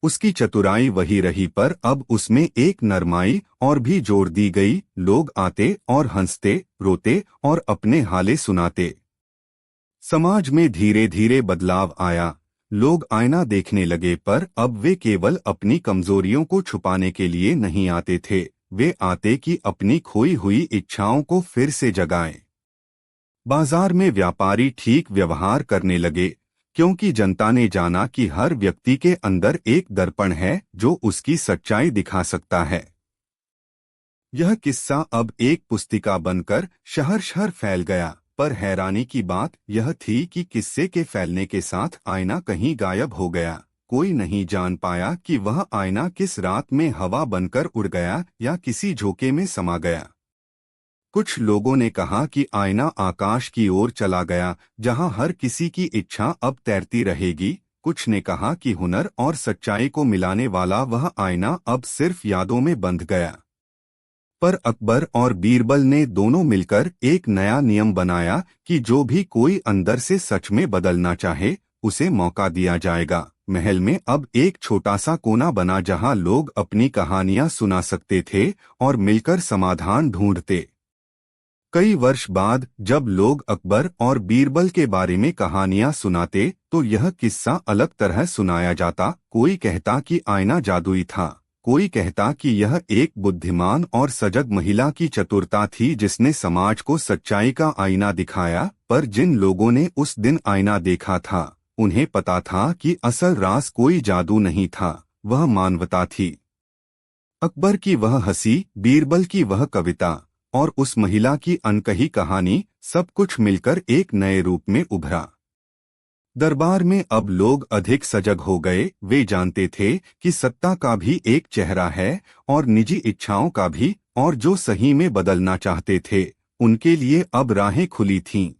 उसकी चतुराई वही रही, पर अब उसमें एक नरमाई और भी जोड़ दी गई। लोग आते और हंसते, रोते और अपने हाले सुनाते। समाज में धीरे धीरे बदलाव आया। लोग आईना देखने लगे, पर अब वे केवल अपनी कमजोरियों को छुपाने के लिए नहीं आते थे। वे आते कि अपनी खोई हुई इच्छाओं को फिर से जगाएं। बाजार में व्यापारी ठीक व्यवहार करने लगे, क्योंकि जनता ने जाना कि हर व्यक्ति के अंदर एक दर्पण है जो उसकी सच्चाई दिखा सकता है। यह किस्सा अब एक पुस्तिका बनकर शहर शहर फैल गया, पर हैरानी की बात यह थी कि किस्से के फैलने के साथ आईना कहीं गायब हो गया। कोई नहीं जान पाया कि वह आईना किस रात में हवा बनकर उड़ गया या किसी झोंके में समा गया। कुछ लोगों ने कहा कि आईना आकाश की ओर चला गया, जहां हर किसी की इच्छा अब तैरती रहेगी। कुछ ने कहा कि हुनर और सच्चाई को मिलाने वाला वह आईना अब सिर्फ यादों में बंध गया। पर अकबर और बीरबल ने दोनों मिलकर एक नया नियम बनाया कि जो भी कोई अंदर से सच में बदलना चाहे, उसे मौका दिया जाएगा। महल में अब एक छोटा सा कोना बना जहां लोग अपनी कहानियां सुना सकते थे और मिलकर समाधान ढूंढते। कई वर्ष बाद जब लोग अकबर और बीरबल के बारे में कहानियां सुनाते, तो यह किस्सा अलग तरह सुनाया जाता। कोई कहता कि आईना जादुई था, कोई कहता कि यह एक बुद्धिमान और सजग महिला की चतुरता थी जिसने समाज को सच्चाई का आईना दिखाया। पर जिन लोगों ने उस दिन आईना देखा था, उन्हें पता था कि असल राज कोई जादू नहीं था, वह मानवता थी। अकबर की वह हंसी, बीरबल की वह कविता और उस महिला की अनकही कहानी, सब कुछ मिलकर एक नए रूप में उभरा। दरबार में अब लोग अधिक सजग हो गए। वे जानते थे कि सत्ता का भी एक चेहरा है और निजी इच्छाओं का भी, और जो सही में बदलना चाहते थे, उनके लिए अब राहें खुली थीं।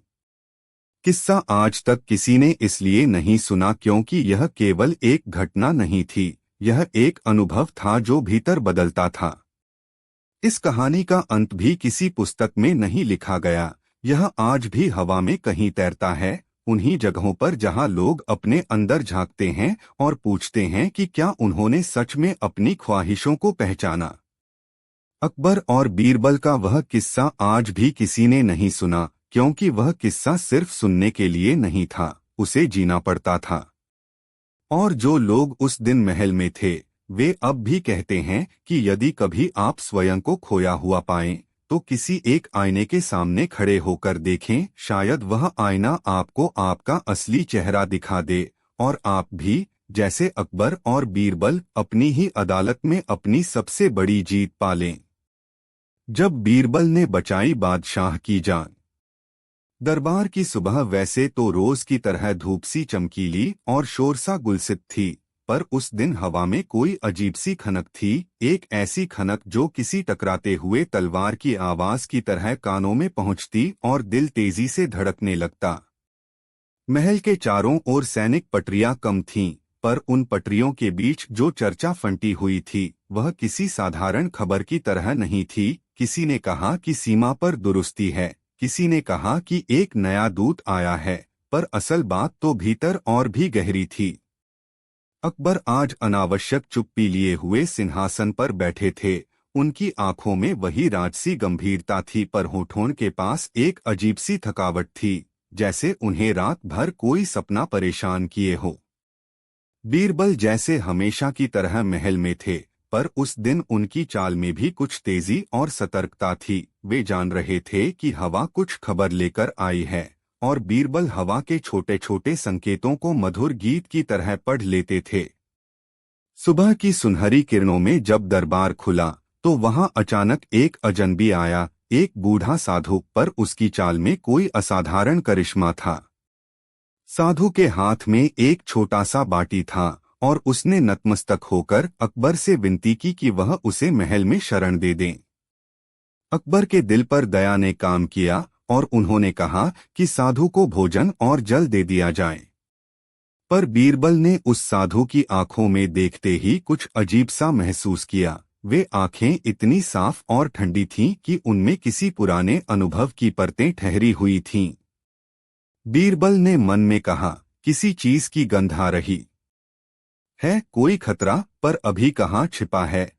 किस्सा आज तक किसी ने इसलिए नहीं सुना क्योंकि यह केवल एक घटना नहीं थी, यह एक अनुभव था जो भीतर बदलता था। इस कहानी का अंत भी किसी पुस्तक में नहीं लिखा गया, यह आज भी हवा में कहीं तैरता है, उन्हीं जगहों पर जहां लोग अपने अंदर झांकते हैं और पूछते हैं कि क्या उन्होंने सच में अपनी ख्वाहिशों को पहचाना। अकबर और बीरबल का वह किस्सा आज भी किसी ने नहीं सुना, क्योंकि वह किस्सा सिर्फ सुनने के लिए नहीं था, उसे जीना पड़ता था। और जो लोग उस दिन महल में थे, वे अब भी कहते हैं कि यदि कभी आप स्वयं को खोया हुआ पाएं, तो किसी एक आईने के सामने खड़े होकर देखें, शायद वह आईना आपको आपका असली चेहरा दिखा दे, और आप भी, जैसे अकबर और बीरबल, अपनी ही अदालत में अपनी सबसे बड़ी जीत पा लें। जब बीरबल ने बचाई बादशाह की जान। दरबार की सुबह वैसे तो रोज की तरह धूप सी चमकीली और शोर सा गुलसित थी, पर उस दिन हवा में कोई अजीब सी खनक थी, एक ऐसी खनक जो किसी टकराते हुए तलवार की आवाज की तरह कानों में पहुंचती और दिल तेजी से धड़कने लगता। महल के चारों ओर सैनिक पटरियां कम थीं, पर उन पटरियों के बीच जो चर्चा फंटी हुई थी, वह किसी साधारण खबर की तरह नहीं थी। किसी ने कहा कि सीमा पर दुरुस्ती है, किसी ने कहा कि एक नया दूत आया है, पर असल बात तो भीतर और भी गहरी थी। अकबर आज अनावश्यक चुप्पी लिए हुए सिंहासन पर बैठे थे, उनकी आंखों में वही राजसी गंभीरता थी, पर होठों के पास एक अजीब सी थकावट थी, जैसे उन्हें रात भर कोई सपना परेशान किए हो। बीरबल जैसे हमेशा की तरह महल में थे, पर उस दिन उनकी चाल में भी कुछ तेजी और सतर्कता थी। वे जान रहे थे कि हवा कुछ खबर लेकर आई है, और बीरबल हवा के छोटे छोटे संकेतों को मधुर गीत की तरह पढ़ लेते थे। सुबह की सुनहरी किरणों में जब दरबार खुला, तो वहां अचानक एक अजनबी आया, एक बूढ़ा साधु, पर उसकी चाल में कोई असाधारण करिश्मा था। साधु के हाथ में एक छोटा सा बाटी था, और उसने नतमस्तक होकर अकबर से विनती की कि वह उसे महल में शरण दे दें। अकबर के दिल पर दया ने काम किया, और उन्होंने कहा कि साधु को भोजन और जल दे दिया जाए। पर बीरबल ने उस साधु की आंखों में देखते ही कुछ अजीब सा महसूस किया। वे आंखें इतनी साफ और ठंडी थीं कि उनमें किसी पुराने अनुभव की परतें ठहरी हुई थीं। बीरबल ने मन में कहा, किसी चीज की गंध आ रही है, कोई खतरा, पर अभी कहाँ छिपा है।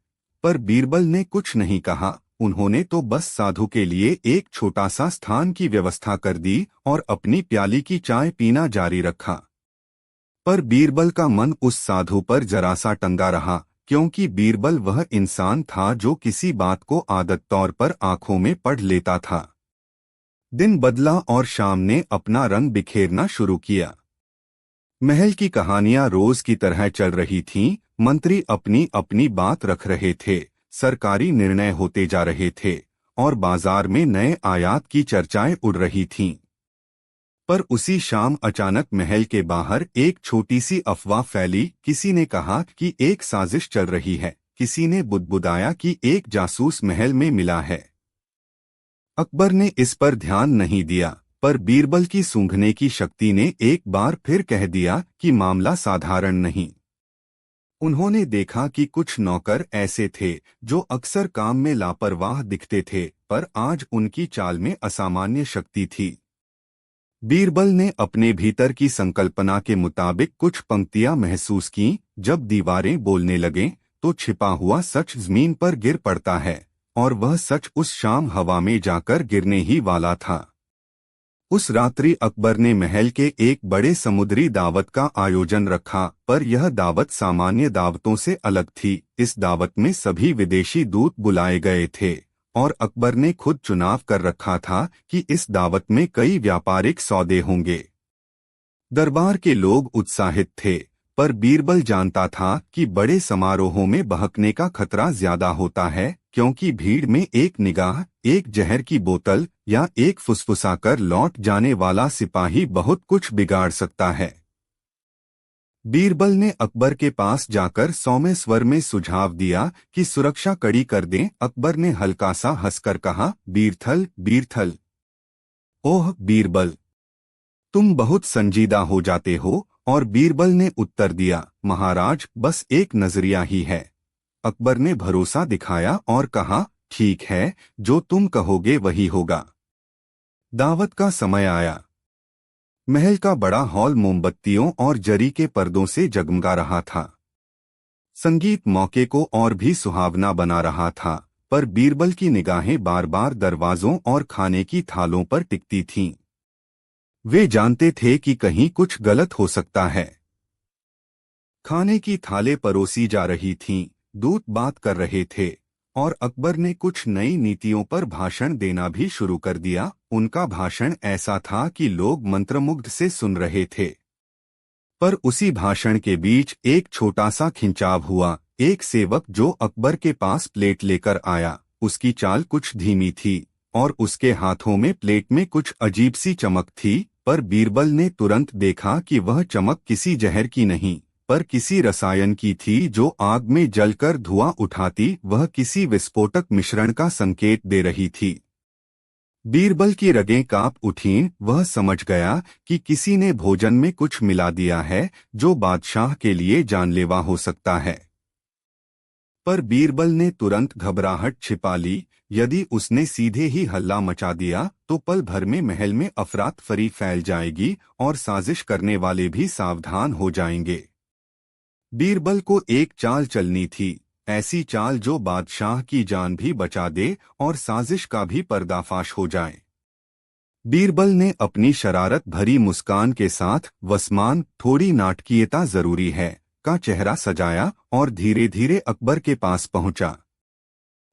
पर बीरबल ने कुछ नहीं कहा, उन्होंने तो बस साधु के लिए एक छोटा सा स्थान की व्यवस्था कर दी और अपनी प्याली की चाय पीना जारी रखा। पर बीरबल का मन उस साधु पर जरा सा टंगा रहा, क्योंकि बीरबल वह इंसान था जो किसी बात को आदत तौर पर आंखों में पढ़ लेता था। दिन बदला और शाम ने अपना रंग बिखेरना शुरू किया। महल की कहानियां रोज की तरह चल रही थीं, मंत्री अपनी अपनी बात रख रहे थे, सरकारी निर्णय होते जा रहे थे, और बाजार में नए आयात की चर्चाएं उड़ रही थीं। पर उसी शाम अचानक महल के बाहर एक छोटी सी अफवाह फैली। किसी ने कहा कि एक साजिश चल रही है, किसी ने बुदबुदाया कि एक जासूस महल में मिला है। अकबर ने इस पर ध्यान नहीं दिया, पर बीरबल की सूंघने की शक्ति ने एक बार फिर कह दिया कि मामला साधारण नहीं। उन्होंने देखा कि कुछ नौकर ऐसे थे जो अक्सर काम में लापरवाह दिखते थे, पर आज उनकी चाल में असामान्य शक्ति थी। बीरबल ने अपने भीतर की संकल्पना के मुताबिक कुछ पंक्तियां महसूस कीं, जब दीवारें बोलने लगें, तो छिपा हुआ सच जमीन पर गिर पड़ता है, और वह सच उस शाम हवा में जाकर गिरने ही वाला था। उस रात्रि अकबर ने महल के एक बड़े समुद्री दावत का आयोजन रखा, पर यह दावत सामान्य दावतों से अलग थी। इस दावत में सभी विदेशी दूत बुलाए गए थे, और अकबर ने खुद चुनाव कर रखा था कि इस दावत में कई व्यापारिक सौदे होंगे। दरबार के लोग उत्साहित थे, पर बीरबल जानता था कि बड़े समारोहों में बहकने का खतरा ज्यादा होता है, क्योंकि भीड़ में एक निगाह, एक जहर की बोतल या एक फुसफुसाकर लौट जाने वाला सिपाही बहुत कुछ बिगाड़ सकता है। बीरबल ने अकबर के पास जाकर सौम्य स्वर में सुझाव दिया कि सुरक्षा कड़ी कर दें। अकबर ने हल्का सा हंसकर कहा, बीरथल बीरथल। ओह बीरबल, तुम बहुत संजीदा हो जाते हो। और बीरबल ने उत्तर दिया, महाराज बस एक नजरिया ही है। अकबर ने भरोसा दिखाया और कहा, ठीक है, जो तुम कहोगे वही होगा। दावत का समय आया। महल का बड़ा हॉल मोमबत्तियों और जरी के पर्दों से जगमगा रहा था। संगीत मौके को और भी सुहावना बना रहा था, पर बीरबल की निगाहें बार बार दरवाजों और खाने की थालों पर टिकती थीं। वे जानते थे कि कहीं कुछ गलत हो सकता है। खाने की थालें परोसी जा रही थीं, दूत बात कर रहे थे, और अकबर ने कुछ नई नीतियों पर भाषण देना भी शुरू कर दिया। उनका भाषण ऐसा था कि लोग मंत्रमुग्ध से सुन रहे थे। पर उसी भाषण के बीच एक छोटा सा खिंचाव हुआ। एक सेवक जो अकबर के पास प्लेट लेकर आया, उसकी चाल कुछ धीमी थी और उसके हाथों में प्लेट में कुछ अजीब सी चमक थी। पर बीरबल ने तुरंत देखा कि वह चमक किसी जहर की नहीं, पर किसी रसायन की थी जो आग में जलकर धुआं उठाती। वह किसी विस्फोटक मिश्रण का संकेत दे रही थी। बीरबल की रगें कांप उठीं। वह समझ गया कि किसी ने भोजन में कुछ मिला दिया है जो बादशाह के लिए जानलेवा हो सकता है। पर बीरबल ने तुरंत घबराहट छिपा ली। यदि उसने सीधे ही हल्ला मचा दिया तो पल भर में महल में अफरातफरी फैल जाएगी और साजिश करने वाले भी सावधान हो जाएंगे। बीरबल को एक चाल चलनी थी, ऐसी चाल जो बादशाह की जान भी बचा दे और साजिश का भी पर्दाफाश हो जाए। बीरबल ने अपनी शरारत भरी मुस्कान के साथ वसमान थोड़ी नाटकीयता जरूरी है का चेहरा सजाया और धीरे धीरे अकबर के पास पहुंचा।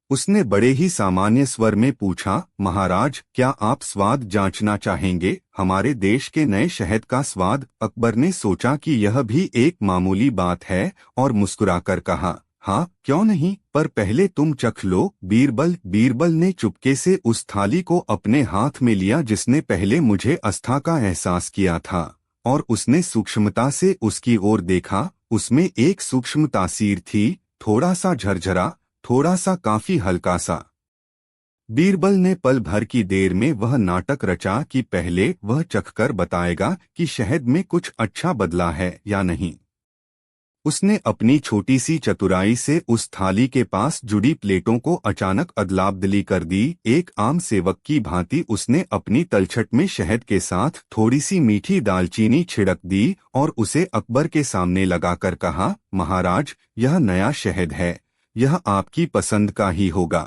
उसने बड़े ही सामान्य स्वर में पूछा, महाराज क्या आप स्वाद जांचना चाहेंगे, हमारे देश के नए शहद का स्वाद। अकबर ने सोचा कि यह भी एक मामूली बात है और मुस्कुराकर कहा, हाँ क्यों नहीं, पर पहले तुम चख लो। बीरबल ने चुपके से उस थाली को अपने हाथ में लिया जिसने पहले मुझे आस्था का एहसास किया था, और उसने सूक्ष्मता से उसकी ओर देखा। उसमें एक सूक्ष्म तासीर थी, थोड़ा सा झरझरा, थोड़ा सा काफी हल्का सा। बीरबल ने पल भर की देर में वह नाटक रचा कि पहले वह चखकर बताएगा कि शहद में कुछ अच्छा बदला है या नहीं। उसने अपनी छोटी सी चतुराई से उस थाली के पास जुड़ी प्लेटों को अचानक अदलाबदली कर दी। एक आम सेवक की भांति उसने अपनी तलछट में शहद के साथ थोड़ी सी मीठी दालचीनी छिड़क दी और उसे अकबर के सामने लगाकर कहा, महाराज यह नया शहद है, यह आपकी पसंद का ही होगा।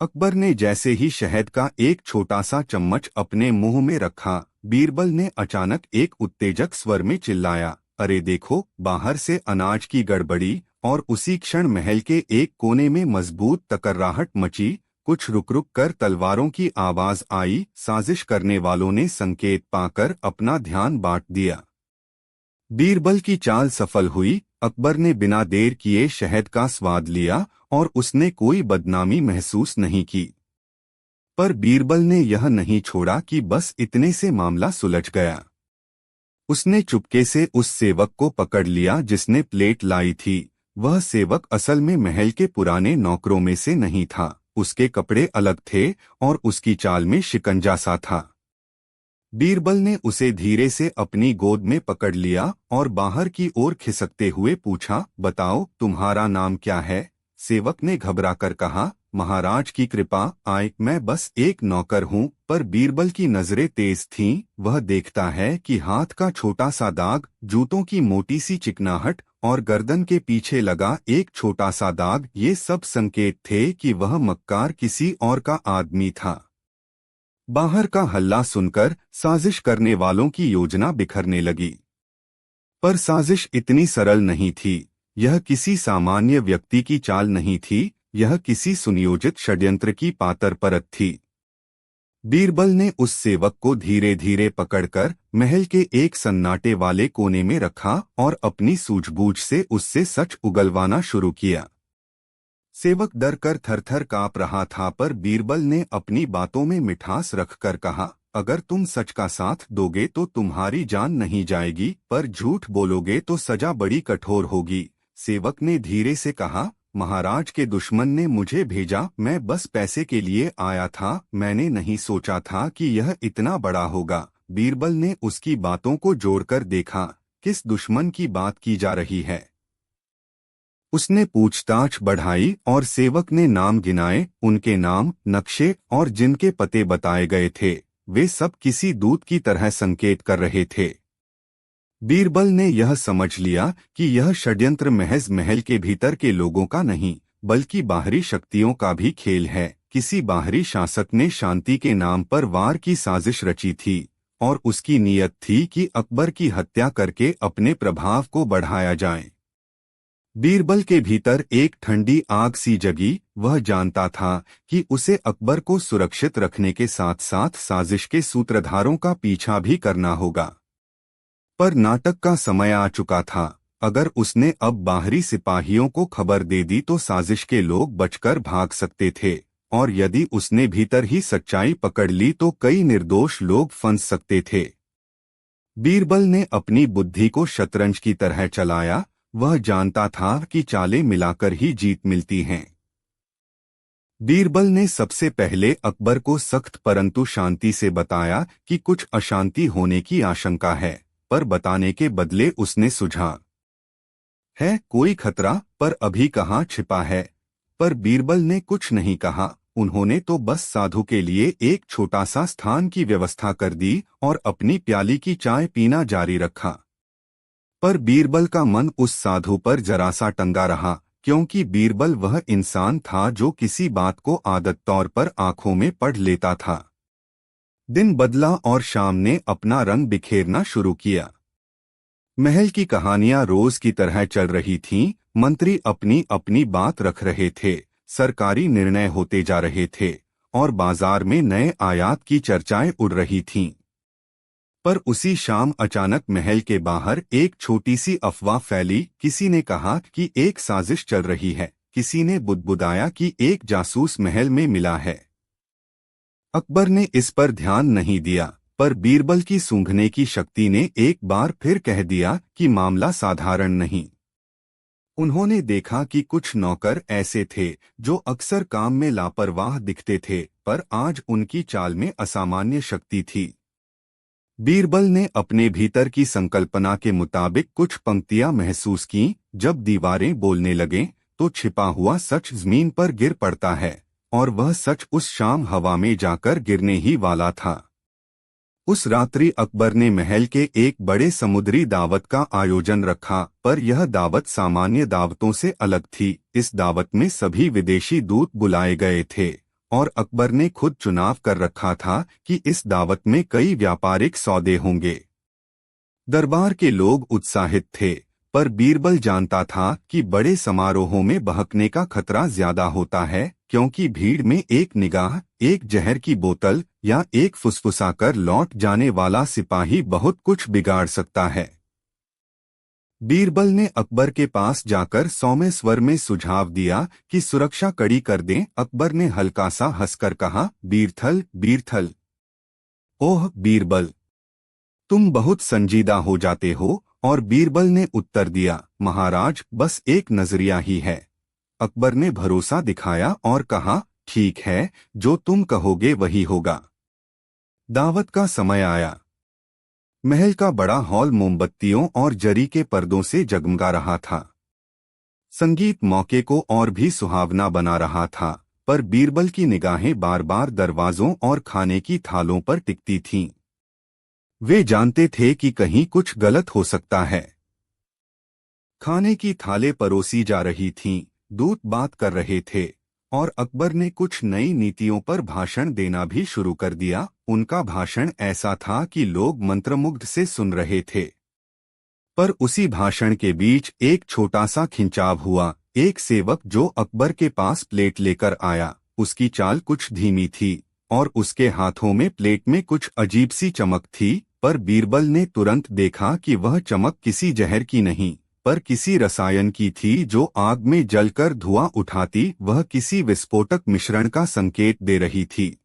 अकबर ने जैसे ही शहद का एक छोटा सा चम्मच अपने मुंह में रखा, बीरबल ने अचानक एक उत्तेजक स्वर में चिल्लाया, अरे देखो, बाहर से अनाज की गड़बड़ी। और उसी क्षण महल के एक कोने में मजबूत तकर्राहट मची। कुछ रुक रुक कर तलवारों की आवाज आई। साजिश करने वालों ने संकेत पाकर अपना ध्यान बांट दिया। बीरबल की चाल सफल हुई। अकबर ने बिना देर किए शहद का स्वाद लिया और उसने कोई बदनामी महसूस नहीं की। पर बीरबल ने यह नहीं छोड़ा कि बस इतने से मामला सुलझ गया। उसने चुपके से उस सेवक को पकड़ लिया जिसने प्लेट लाई थी। वह सेवक असल में महल के पुराने नौकरों में से नहीं था। उसके कपड़े अलग थे और उसकी चाल में शिकंजा सा था। बीरबल ने उसे धीरे से अपनी गोद में पकड़ लिया और बाहर की ओर खिसकते हुए पूछा, बताओ तुम्हारा नाम क्या है। सेवक ने घबराकर कहा, महाराज की कृपा, मैं बस एक नौकर हूँ। पर बीरबल की नजरें तेज थीं। वह देखता है कि हाथ का छोटा सा दाग, जूतों की मोटी सी चिकनाहट और गर्दन के पीछे लगा एक छोटा सा दाग, ये सब संकेत थे कि वह मक्कार किसी और का आदमी था। बाहर का हल्ला सुनकर साजिश करने वालों की योजना बिखरने लगी। पर साजिश इतनी सरल नहीं थी। यह किसी सामान्य व्यक्ति की चाल नहीं थी, यह किसी सुनियोजित षड्यंत्र की पातर परत थी। बीरबल ने उस सेवक को धीरे धीरे पकड़कर महल के एक सन्नाटे वाले कोने में रखा और अपनी सूझबूझ से उससे सच उगलवाना शुरू किया। सेवक डर कर थरथर काँप रहा था, पर बीरबल ने अपनी बातों में मिठास रखकर कहा, अगर तुम सच का साथ दोगे तो तुम्हारी जान नहीं जाएगी, पर झूठ बोलोगे तो सजा बड़ी कठोर होगी। सेवक ने धीरे से कहा, महाराज के दुश्मन ने मुझे भेजा, मैं बस पैसे के लिए आया था, मैंने नहीं सोचा था कि यह इतना बड़ा होगा। बीरबल ने उसकी बातों को जोड़कर देखा, किस दुश्मन की बात की जा रही है। उसने पूछताछ बढ़ाई और सेवक ने नाम गिनाए। उनके नाम, नक्शे और जिनके पते बताए गए थे, वे सब किसी दूत की तरह संकेत कर रहे थे। बीरबल ने यह समझ लिया कि यह षड्यंत्र महज महल के भीतर के लोगों का नहीं, बल्कि बाहरी शक्तियों का भी खेल है। किसी बाहरी शासक ने शांति के नाम पर वार की साजिश रची थी और उसकी नीयत थी कि अकबर की हत्या करके अपने प्रभाव को बढ़ाया जाए। बीरबल के भीतर एक ठंडी आग सी जगी। वह जानता था कि उसे अकबर को सुरक्षित रखने के साथ साथ साजिश के सूत्रधारों का पीछा भी करना होगा। पर नाटक का समय आ चुका था। अगर उसने अब बाहरी सिपाहियों को खबर दे दी तो साजिश के लोग बचकर भाग सकते थे, और यदि उसने भीतर ही सच्चाई पकड़ ली तो कई निर्दोष लोग फंस सकते थे। बीरबल ने अपनी बुद्धि को शतरंज की तरह चलाया। वह जानता था कि चालें मिलाकर ही जीत मिलती हैं। बीरबल ने सबसे पहले अकबर को सख्त परंतु शांति से बताया कि कुछ अशांति होने की आशंका है, पर बताने के बदले उसने सुझा है कोई खतरा, पर अभी कहाँ छिपा है। पर बीरबल ने कुछ नहीं कहा। उन्होंने तो बस साधु के लिए एक छोटा सा स्थान की व्यवस्था कर दी और अपनी प्याली की चाय पीना जारी रखा। पर बीरबल का मन उस साधु पर जरा सा टंगा रहा, क्योंकि बीरबल वह इंसान था जो किसी बात को आदत तौर पर आंखों में पढ़ लेता था। दिन बदला और शाम ने अपना रंग बिखेरना शुरू किया। महल की कहानियां रोज की तरह चल रही थीं। मंत्री अपनी अपनी बात रख रहे थे, सरकारी निर्णय होते जा रहे थे और बाजार में नए आयात की चर्चाएं उड़ रही थीं। पर उसी शाम अचानक महल के बाहर एक छोटी सी अफवाह फैली। किसी ने कहा कि एक साजिश चल रही है, किसी ने बुदबुदाया कि एक जासूस महल में मिला है। अकबर ने इस पर ध्यान नहीं दिया, पर बीरबल की सूंघने की शक्ति ने एक बार फिर कह दिया कि मामला साधारण नहीं। उन्होंने देखा कि कुछ नौकर ऐसे थे जो अक्सर काम में लापरवाह दिखते थे, पर आज उनकी चाल में असामान्य शक्ति थी। बीरबल ने अपने भीतर की संकल्पना के मुताबिक कुछ पंक्तियां महसूस कीं। जब दीवारें बोलने लगें तो छिपा हुआ सच जमीन पर गिर पड़ता है, और वह सच उस शाम हवा में जाकर गिरने ही वाला था। उस रात्रि अकबर ने महल के एक बड़े समुद्री दावत का आयोजन रखा, पर यह दावत सामान्य दावतों से अलग थी। इस दावत में सभी विदेशी दूत बुलाए गए थे और अकबर ने खुद चुनाव कर रखा था कि इस दावत में कई व्यापारिक सौदे होंगे। दरबार के लोग उत्साहित थे, पर बीरबल जानता था कि बड़े समारोहों में बहकने का खतरा ज्यादा होता है, क्योंकि भीड़ में एक निगाह, एक जहर की बोतल या एक फुसफुसाकर लौट जाने वाला सिपाही बहुत कुछ बिगाड़ सकता है। बीरबल ने अकबर के पास जाकर सौम्य स्वर में सुझाव दिया कि सुरक्षा कड़ी कर दें। अकबर ने हल्का सा हंसकर कहा, बीरथल बीरथल। ओह बीरबल, तुम बहुत संजीदा हो जाते हो। और बीरबल ने उत्तर दिया, महाराज बस एक नजरिया ही है। अकबर ने भरोसा दिखाया और कहा, ठीक है, जो तुम कहोगे वही होगा। दावत का समय आया। महल का बड़ा हॉल मोमबत्तियों और जरी के पर्दों से जगमगा रहा था। संगीत मौके को और भी सुहावना बना रहा था, पर बीरबल की निगाहें बार बार दरवाजों और खाने की थालों पर टिकती थीं। वे जानते थे कि कहीं कुछ गलत हो सकता है। खाने की थालें परोसी जा रही थीं, दूत बात कर रहे थे, और अकबर ने कुछ नई नीतियों पर भाषण देना भी शुरू कर दिया। उनका भाषण ऐसा था कि लोग मंत्रमुग्ध से सुन रहे थे। पर उसी भाषण के बीच एक छोटा सा खिंचाव हुआ। एक सेवक जो अकबर के पास प्लेट लेकर आया, उसकी चाल कुछ धीमी थी और उसके हाथों में प्लेट में कुछ अजीब सी चमक थी। पर बीरबल ने तुरंत देखा कि वह चमक किसी जहर की नहीं, पर किसी रसायन की थी जो आग में जलकर धुआं उठाती। वह किसी विस्फोटक मिश्रण का संकेत दे रही थी।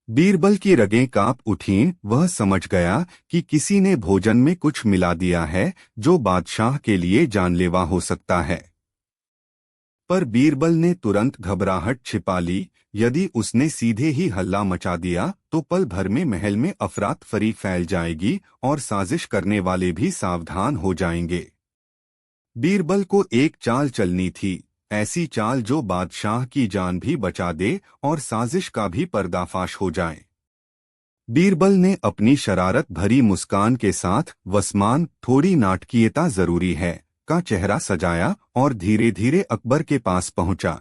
बीरबल की रगें कांप उठीं। वह समझ गया कि किसी ने भोजन में कुछ मिला दिया है जो बादशाह के लिए जानलेवा हो सकता है। पर बीरबल ने तुरंत घबराहट छिपा ली। यदि उसने सीधे ही हल्ला मचा दिया तो पल भर में महल में अफरातफरी फैल जाएगी और साजिश करने वाले भी सावधान हो जाएंगे। बीरबल को एक चाल चलनी थी, ऐसी चाल जो बादशाह की जान भी बचा दे और साजिश का भी पर्दाफाश हो जाए। बीरबल ने अपनी शरारत भरी मुस्कान के साथ "वसमान, थोड़ी नाटकीयता जरूरी है" का चेहरा सजाया और धीरे धीरे अकबर के पास पहुंचा।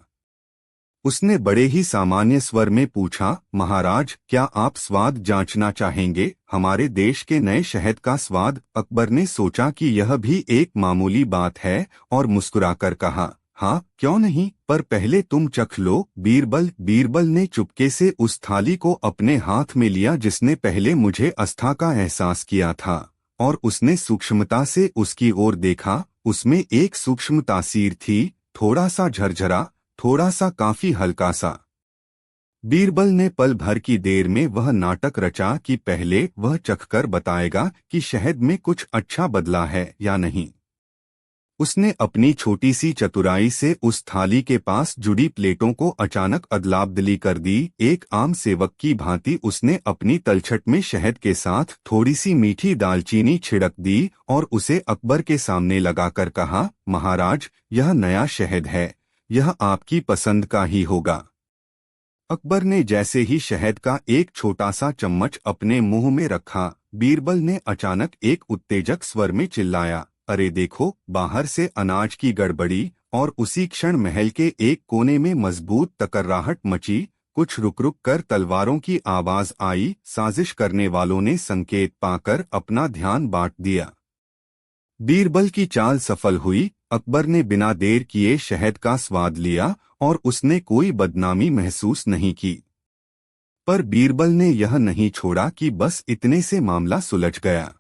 उसने बड़े ही सामान्य स्वर में पूछा, महाराज, क्या आप स्वाद जांचना चाहेंगे, हमारे देश के नए शहद का स्वाद? अकबर ने सोचा कि यह भी एक मामूली बात है और मुस्कुराकर कहा, हाँ क्यों नहीं, पर पहले तुम चख लो। बीरबल ने चुपके से उस थाली को अपने हाथ में लिया जिसने पहले मुझे आस्था का एहसास किया था, और उसने सूक्ष्मता से उसकी ओर देखा। उसमें एक सूक्ष्म तासीर थी, थोड़ा सा झरझरा, थोड़ा सा काफी हल्का सा। बीरबल ने पल भर की देर में वह नाटक रचा कि पहले वह चखकर बताएगा कि शहद में कुछ अच्छा बदला है या नहीं। उसने अपनी छोटी सी चतुराई से उस थाली के पास जुड़ी प्लेटों को अचानक अदलाबदली कर दी। एक आम सेवक की भांति उसने अपनी तलछट में शहद के साथ थोड़ी सी मीठी दालचीनी छिड़क दी और उसे अकबर के सामने लगाकर कहा, महाराज, यह नया शहद है, यह आपकी पसंद का ही होगा। अकबर ने जैसे ही शहद का एक छोटा सा चम्मच अपने मुंह में रखा, बीरबल ने अचानक एक उत्तेजक स्वर में चिल्लाया, अरे देखो, बाहर से अनाज की गड़बड़ी। और उसी क्षण महल के एक कोने में मजबूत तकर्राहट मची। कुछ रुक रुक कर तलवारों की आवाज आई। साजिश करने वालों ने संकेत पाकर अपना ध्यान बांट दिया। बीरबल की चाल सफल हुई। अकबर ने बिना देर किए शहद का स्वाद लिया और उसने कोई बदनामी महसूस नहीं की। पर बीरबल ने यह नहीं छोड़ा कि बस इतने से मामला सुलझ गया।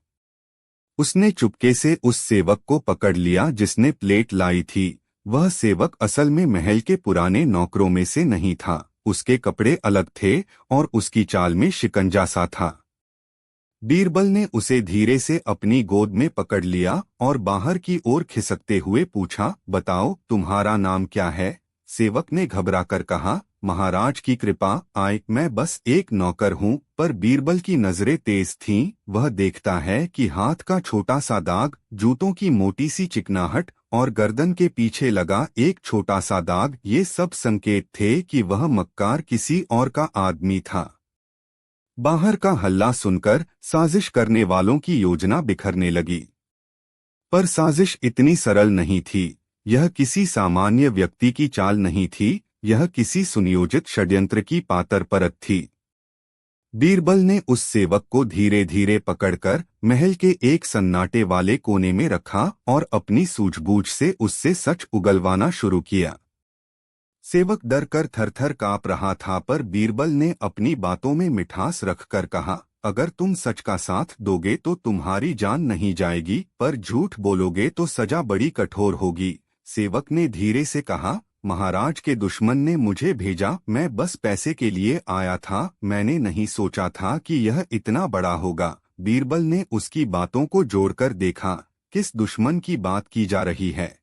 उसने चुपके से उस सेवक को पकड़ लिया जिसने प्लेट लाई थी। वह सेवक असल में महल के पुराने नौकरों में से नहीं था। उसके कपड़े अलग थे और उसकी चाल में शिकंजा सा था। बीरबल ने उसे धीरे से अपनी गोद में पकड़ लिया और बाहर की ओर खिसकते हुए पूछा, बताओ, तुम्हारा नाम क्या है? सेवक ने घबराकर कहा, महाराज की कृपा, मैं बस एक नौकर हूँ। पर बीरबल की नजरें तेज थीं। वह देखता है कि हाथ का छोटा सा दाग, जूतों की मोटी सी चिकनाहट और गर्दन के पीछे लगा एक छोटा सा दाग, ये सब संकेत थे कि वह मक्कार किसी और का आदमी था। बाहर का हल्ला सुनकर साजिश करने वालों की योजना बिखरने लगी। पर साजिश इतनी सरल नहीं थी। यह किसी सामान्य व्यक्ति की चाल नहीं थी, यह किसी सुनियोजित षड्यंत्र की पातर परत थी। बीरबल ने उस सेवक को धीरे धीरे पकड़कर महल के एक सन्नाटे वाले कोने में रखा और अपनी सूझबूझ से उससे सच उगलवाना शुरू किया। सेवक डर कर थरथर काँप रहा था, पर बीरबल ने अपनी बातों में मिठास रखकर कहा, अगर तुम सच का साथ दोगे तो तुम्हारी जान नहीं जाएगी, पर झूठ बोलोगे तो सजा बड़ी कठोर होगी। सेवक ने धीरे से कहा, महाराज के दुश्मन ने मुझे भेजा, मैं बस पैसे के लिए आया था, मैंने नहीं सोचा था कि यह इतना बड़ा होगा। बीरबल ने उसकी बातों को जोड़कर देखा, किस दुश्मन की बात की जा रही है?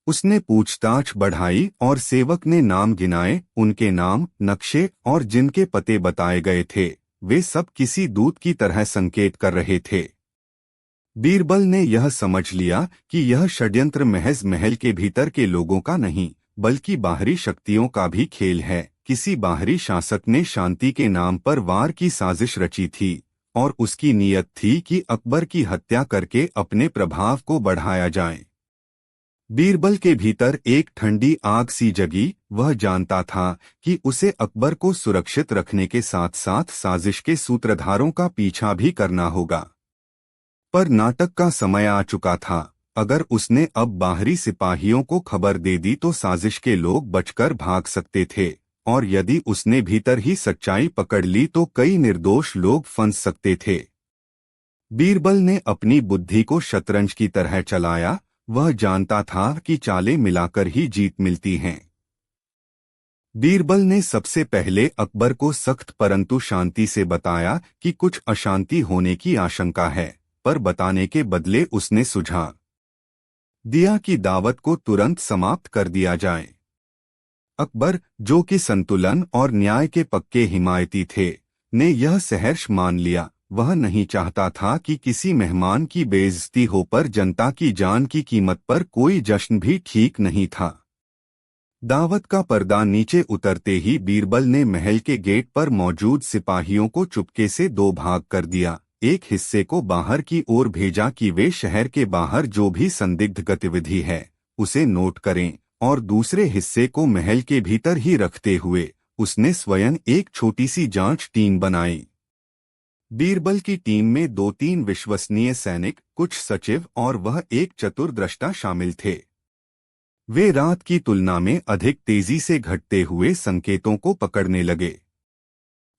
उसने पूछताछ बढ़ाई और सेवक ने नाम गिनाए। उनके नाम, नक्शे और जिनके पते बताए गए थे, वे सब किसी दूत की तरह संकेत कर रहे थे। बीरबल ने यह समझ लिया कि यह षड्यंत्र महज महल के भीतर के लोगों का नहीं, बल्कि बाहरी शक्तियों का भी खेल है। किसी बाहरी शासक ने शांति के नाम पर वार की साजिश रची थी और उसकी नीयत थी कि अकबर की हत्या करके अपने प्रभाव को बढ़ाया जाए। बीरबल के भीतर एक ठंडी आग सी जगी। वह जानता था कि उसे अकबर को सुरक्षित रखने के साथ साथ साजिश के सूत्रधारों का पीछा भी करना होगा। पर नाटक का समय आ चुका था। अगर उसने अब बाहरी सिपाहियों को खबर दे दी तो साजिश के लोग बचकर भाग सकते थे, और यदि उसने भीतर ही सच्चाई पकड़ ली तो कई निर्दोष लोग फंस सकते थे। बीरबल ने अपनी बुद्धि को शतरंज की तरह चलाया। वह जानता था कि चालें मिलाकर ही जीत मिलती हैं। बीरबल ने सबसे पहले अकबर को सख्त परंतु शांति से बताया कि कुछ अशांति होने की आशंका है, पर बताने के बदले उसने सुझा, दिया कि दावत को तुरंत समाप्त कर दिया जाए। अकबर, जो कि संतुलन और न्याय के पक्के हिमायती थे, ने यह सहर्ष मान लिया। वह नहीं चाहता था कि किसी मेहमान की बेइज्जती हो, पर जनता की जान की कीमत पर कोई जश्न भी ठीक नहीं था। दावत का पर्दा नीचे उतरते ही बीरबल ने महल के गेट पर मौजूद सिपाहियों को चुपके से दो भाग कर दिया। एक हिस्से को बाहर की ओर भेजा कि वे शहर के बाहर जो भी संदिग्ध गतिविधि है उसे नोट करें, और दूसरे हिस्से को महल के भीतर ही रखते हुए उसने स्वयं एक छोटी सी जांच टीम बनाई। बीरबल की टीम में 2-3 विश्वसनीय सैनिक, कुछ सचिव और वह एक चतुर्दृष्टा शामिल थे। वे रात की तुलना में अधिक तेजी से घटते हुए संकेतों को पकड़ने लगे।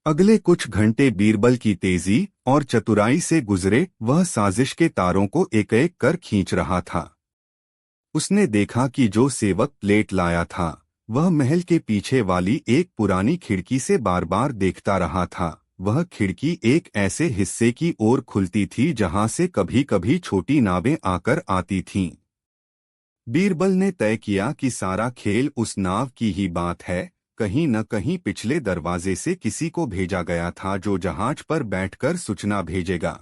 अगले कुछ घंटे बीरबल की तेजी और चतुराई से गुजरे। वह साजिश के तारों को एक एक कर खींच रहा था। उसने देखा कि जो सेवक प्लेट लाया था वह महल के पीछे वाली एक पुरानी खिड़की से बार बार देखता रहा था। वह खिड़की एक ऐसे हिस्से की ओर खुलती थी जहां से कभी कभी छोटी नावें आकर आती थीं। बीरबल ने तय किया कि सारा खेल उस नाव की ही बात है। कहीं न कहीं पिछले दरवाजे से किसी को भेजा गया था जो जहाज पर बैठकर सूचना भेजेगा।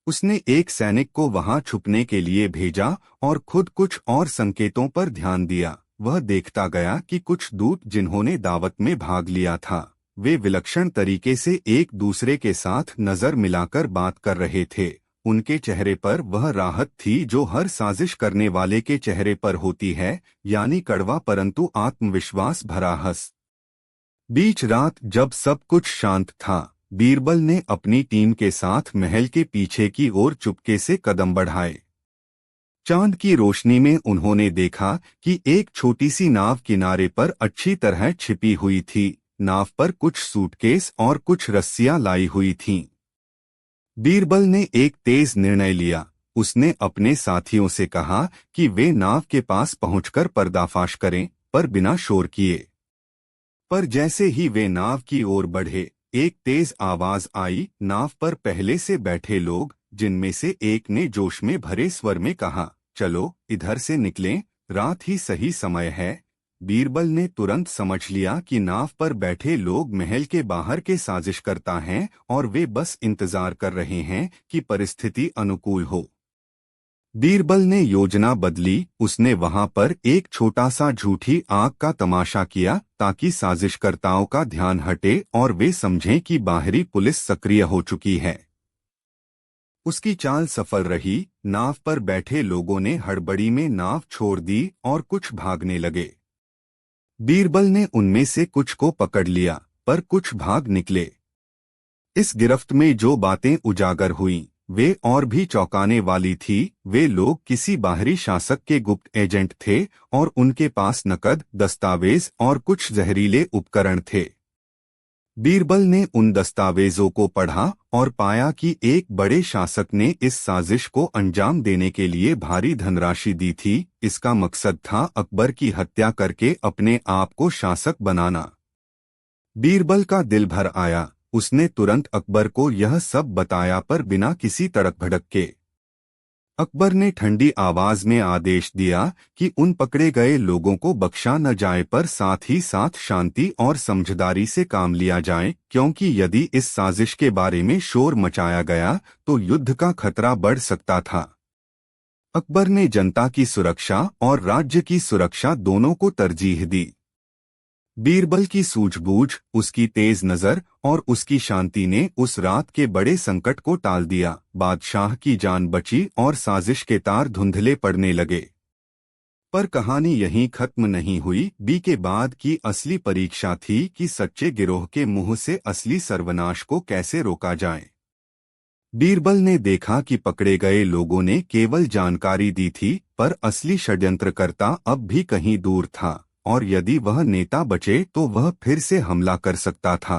उसने एक सैनिक को वहां छुपने के लिए भेजा और खुद कुछ और संकेतों पर ध्यान दिया। वह देखता गया कि कुछ दूत जिन्होंने दावत में भाग लिया था वे विलक्षण तरीके से एक दूसरे के साथ नजर मिलाकर बात कर रहे थे। उनके चेहरे पर वह राहत थी जो हर साजिश करने वाले के चेहरे पर होती है, यानी कड़वा परंतु आत्मविश्वास भरा हंस। बीच रात जब सब कुछ शांत था, बीरबल ने अपनी टीम के साथ महल के पीछे की ओर चुपके से कदम बढ़ाए। चांद की रोशनी में उन्होंने देखा कि एक छोटी सी नाव किनारे पर अच्छी तरह छिपी हुई थी। नाव पर कुछ सूटकेस और कुछ रस्सियां लाई हुई थीं। बीरबल ने एक तेज निर्णय लिया। उसने अपने साथियों से कहा कि वे नाव के पास पहुंचकर पर्दाफाश करें, पर बिना शोर किए। पर जैसे ही वे नाव की ओर बढ़े, एक तेज आवाज आई। नाव पर पहले से बैठे लोग, जिनमें से एक ने जोश में भरे स्वर में कहा, चलो इधर से निकलें, रात ही सही समय है। बीरबल ने तुरंत समझ लिया कि नाव पर बैठे लोग महल के बाहर के साजिशकर्ता हैं और वे बस इंतजार कर रहे हैं कि परिस्थिति अनुकूल हो। बीरबल ने योजना बदली। उसने वहां पर एक छोटा सा झूठी आग का तमाशा किया ताकि साजिशकर्ताओं का ध्यान हटे और वे समझें कि बाहरी पुलिस सक्रिय हो चुकी है। उसकी चाल सफल रही। नाव पर बैठे लोगों ने हड़बड़ी में नाव छोड़ दी और कुछ भागने लगे। बीरबल ने उनमें से कुछ को पकड़ लिया, पर कुछ भाग निकले। इस गिरफ्त में जो बातें उजागर हुईं, वे और भी चौंकाने वाली थी। वे लोग किसी बाहरी शासक के गुप्त एजेंट थे और उनके पास नकद, दस्तावेज और कुछ जहरीले उपकरण थे। बीरबल ने उन दस्तावेजों को पढ़ा और पाया कि एक बड़े शासक ने इस साजिश को अंजाम देने के लिए भारी धनराशि दी थी। इसका मकसद था अकबर की हत्या करके अपने आप को शासक बनाना। बीरबल का दिल भर आया। उसने तुरंत अकबर को यह सब बताया, पर बिना किसी तड़क भड़क के। अकबर ने ठंडी आवाज में आदेश दिया कि उन पकड़े गए लोगों को बख्शा न जाए, पर साथ ही साथ शांति और समझदारी से काम लिया जाए, क्योंकि यदि इस साजिश के बारे में शोर मचाया गया तो युद्ध का खतरा बढ़ सकता था। अकबर ने जनता की सुरक्षा और राज्य की सुरक्षा दोनों को तरजीह दी। बीरबल की सूझबूझ, उसकी तेज नजर और उसकी शांति ने उस रात के बड़े संकट को टाल दिया। बादशाह की जान बची और साजिश के तार धुंधले पड़ने लगे। पर कहानी यहीं खत्म नहीं हुई। बी के बाद की असली परीक्षा थी कि सच्चे गिरोह के मुंह से असली सर्वनाश को कैसे रोका जाए। बीरबल ने देखा कि पकड़े गए लोगों ने केवल जानकारी दी थी, पर असली षड्यंत्रकर्ता अब भी कहीं दूर था, और यदि वह नेता बचे तो वह फिर से हमला कर सकता था।